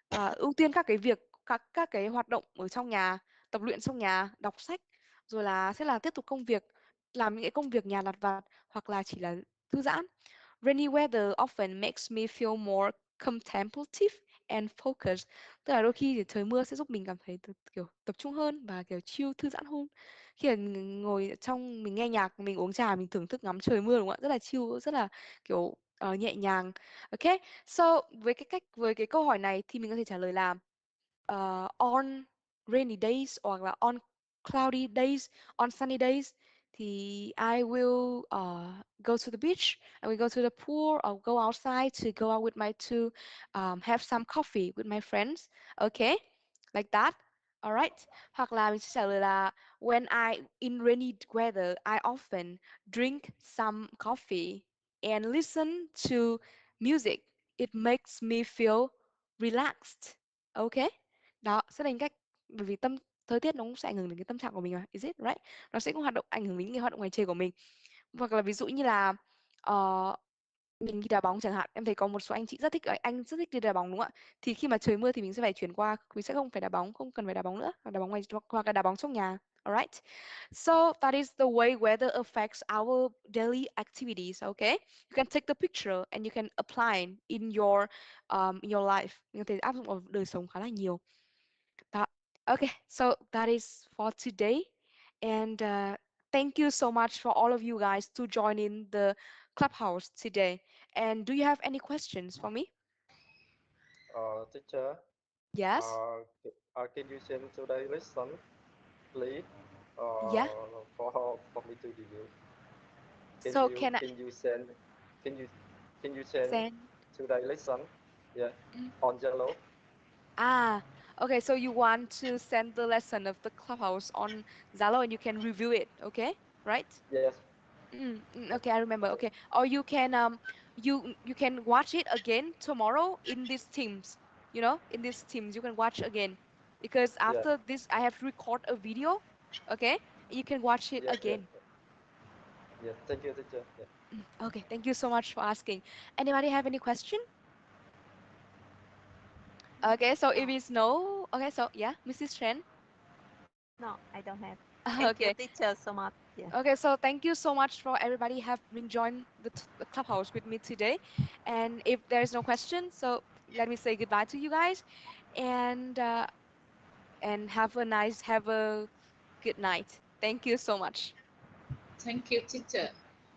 và ưu tiên các cái việc các cái hoạt động ở trong nhà, tập luyện trong nhà, đọc sách, rồi là sẽ là tiếp tục công việc, làm những cái công việc nhà lặt vặt hoặc là chỉ là thư giãn. Rainy weather often makes me feel more contemplative and focused. Tức là đôi khi thì trời mưa sẽ giúp mình cảm thấy kiểu tập trung hơn và kiểu chill thư giãn hơn. Khi mà mình ngồi ở trong mình nghe nhạc, mình uống trà, mình thưởng thức ngắm trời mưa đúng không ạ? Rất là chill, rất là kiểu nhẹ nhàng. Ok, so với cái câu hỏi này thì mình có thể trả lời là on rainy days hoặc là on cloudy days, on sunny days thì I will go to the beach, I will go to the pool or go outside to go out with my to have some coffee with my friends. Okay, like that. Alright. Hoặc là mình sẽ trả lời là when I in rainy weather, I often drink some coffee and listen to music. It makes me feel relaxed. Okay. Đó sẽ là cách, bởi vì thời tiết nó cũng sẽ ảnh hưởng đến cái tâm trạng của mình mà, is it right? Nó sẽ cũng hoạt động ảnh hưởng đến những cái hoạt động ngoài trời của mình. Hoặc là ví dụ như là mình đi đá bóng chẳng hạn, em thấy có một số anh chị anh rất thích đi đá bóng đúng không ạ? Thì khi mà trời mưa thì mình sẽ phải chuyển qua, mình sẽ không phải đá bóng, không cần phải đá bóng nữa, đá bóng ngoài hoặc là đá bóng trong nhà. Alright. So that is the way weather affects our daily activities. Okay, you can take the picture and you can apply it in your life. Mình có thể áp dụng vào đời sống khá là nhiều. Đó. Okay, so that is for today, and thank you so much for all of you guys to join in the clubhouse today. And do you have any questions for me? Teacher, Yes. can you send today lesson, please? Yeah. For me to review. So can I Can you send send? today lesson? Yeah, on Zalo. Okay, so you want to send the lesson of the clubhouse on Zalo and you can review it, okay? Right? Yes. Okay, I remember. Okay, or you can you can watch it again tomorrow in these Teams. You know, in these Teams you can watch again, because Yeah. after this I have to record a video. Okay, you can watch it Yeah. Yeah. again. Yeah. Thank you, teacher. Yeah. Okay, thank you so much for asking. Anybody have any question? Okay, so if it's no, okay, so yeah, Mrs. Chen. No, I don't have. Thank you, Okay. teacher, so much. Yeah. Okay, so thank you so much for everybody have been joined the clubhouse with me today. And if there's no question, so let me say goodbye to you guys, and have a good night. Thank you so much. Thank you, teacher.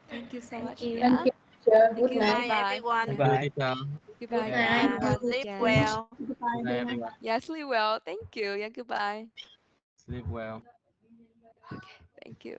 Thank you so Thank much. you. Yeah. Good Thank you. night. Bye, Goodbye. everyone. Yeah. Goodbye, teacher. Goodbye. Good night. Goodbye. Sleep Yeah. well. Goodbye, Good night, everyone. everyone. Yeah. Sleep well. Thank you. Yeah. Goodbye. Sleep well. Okay. Thank you.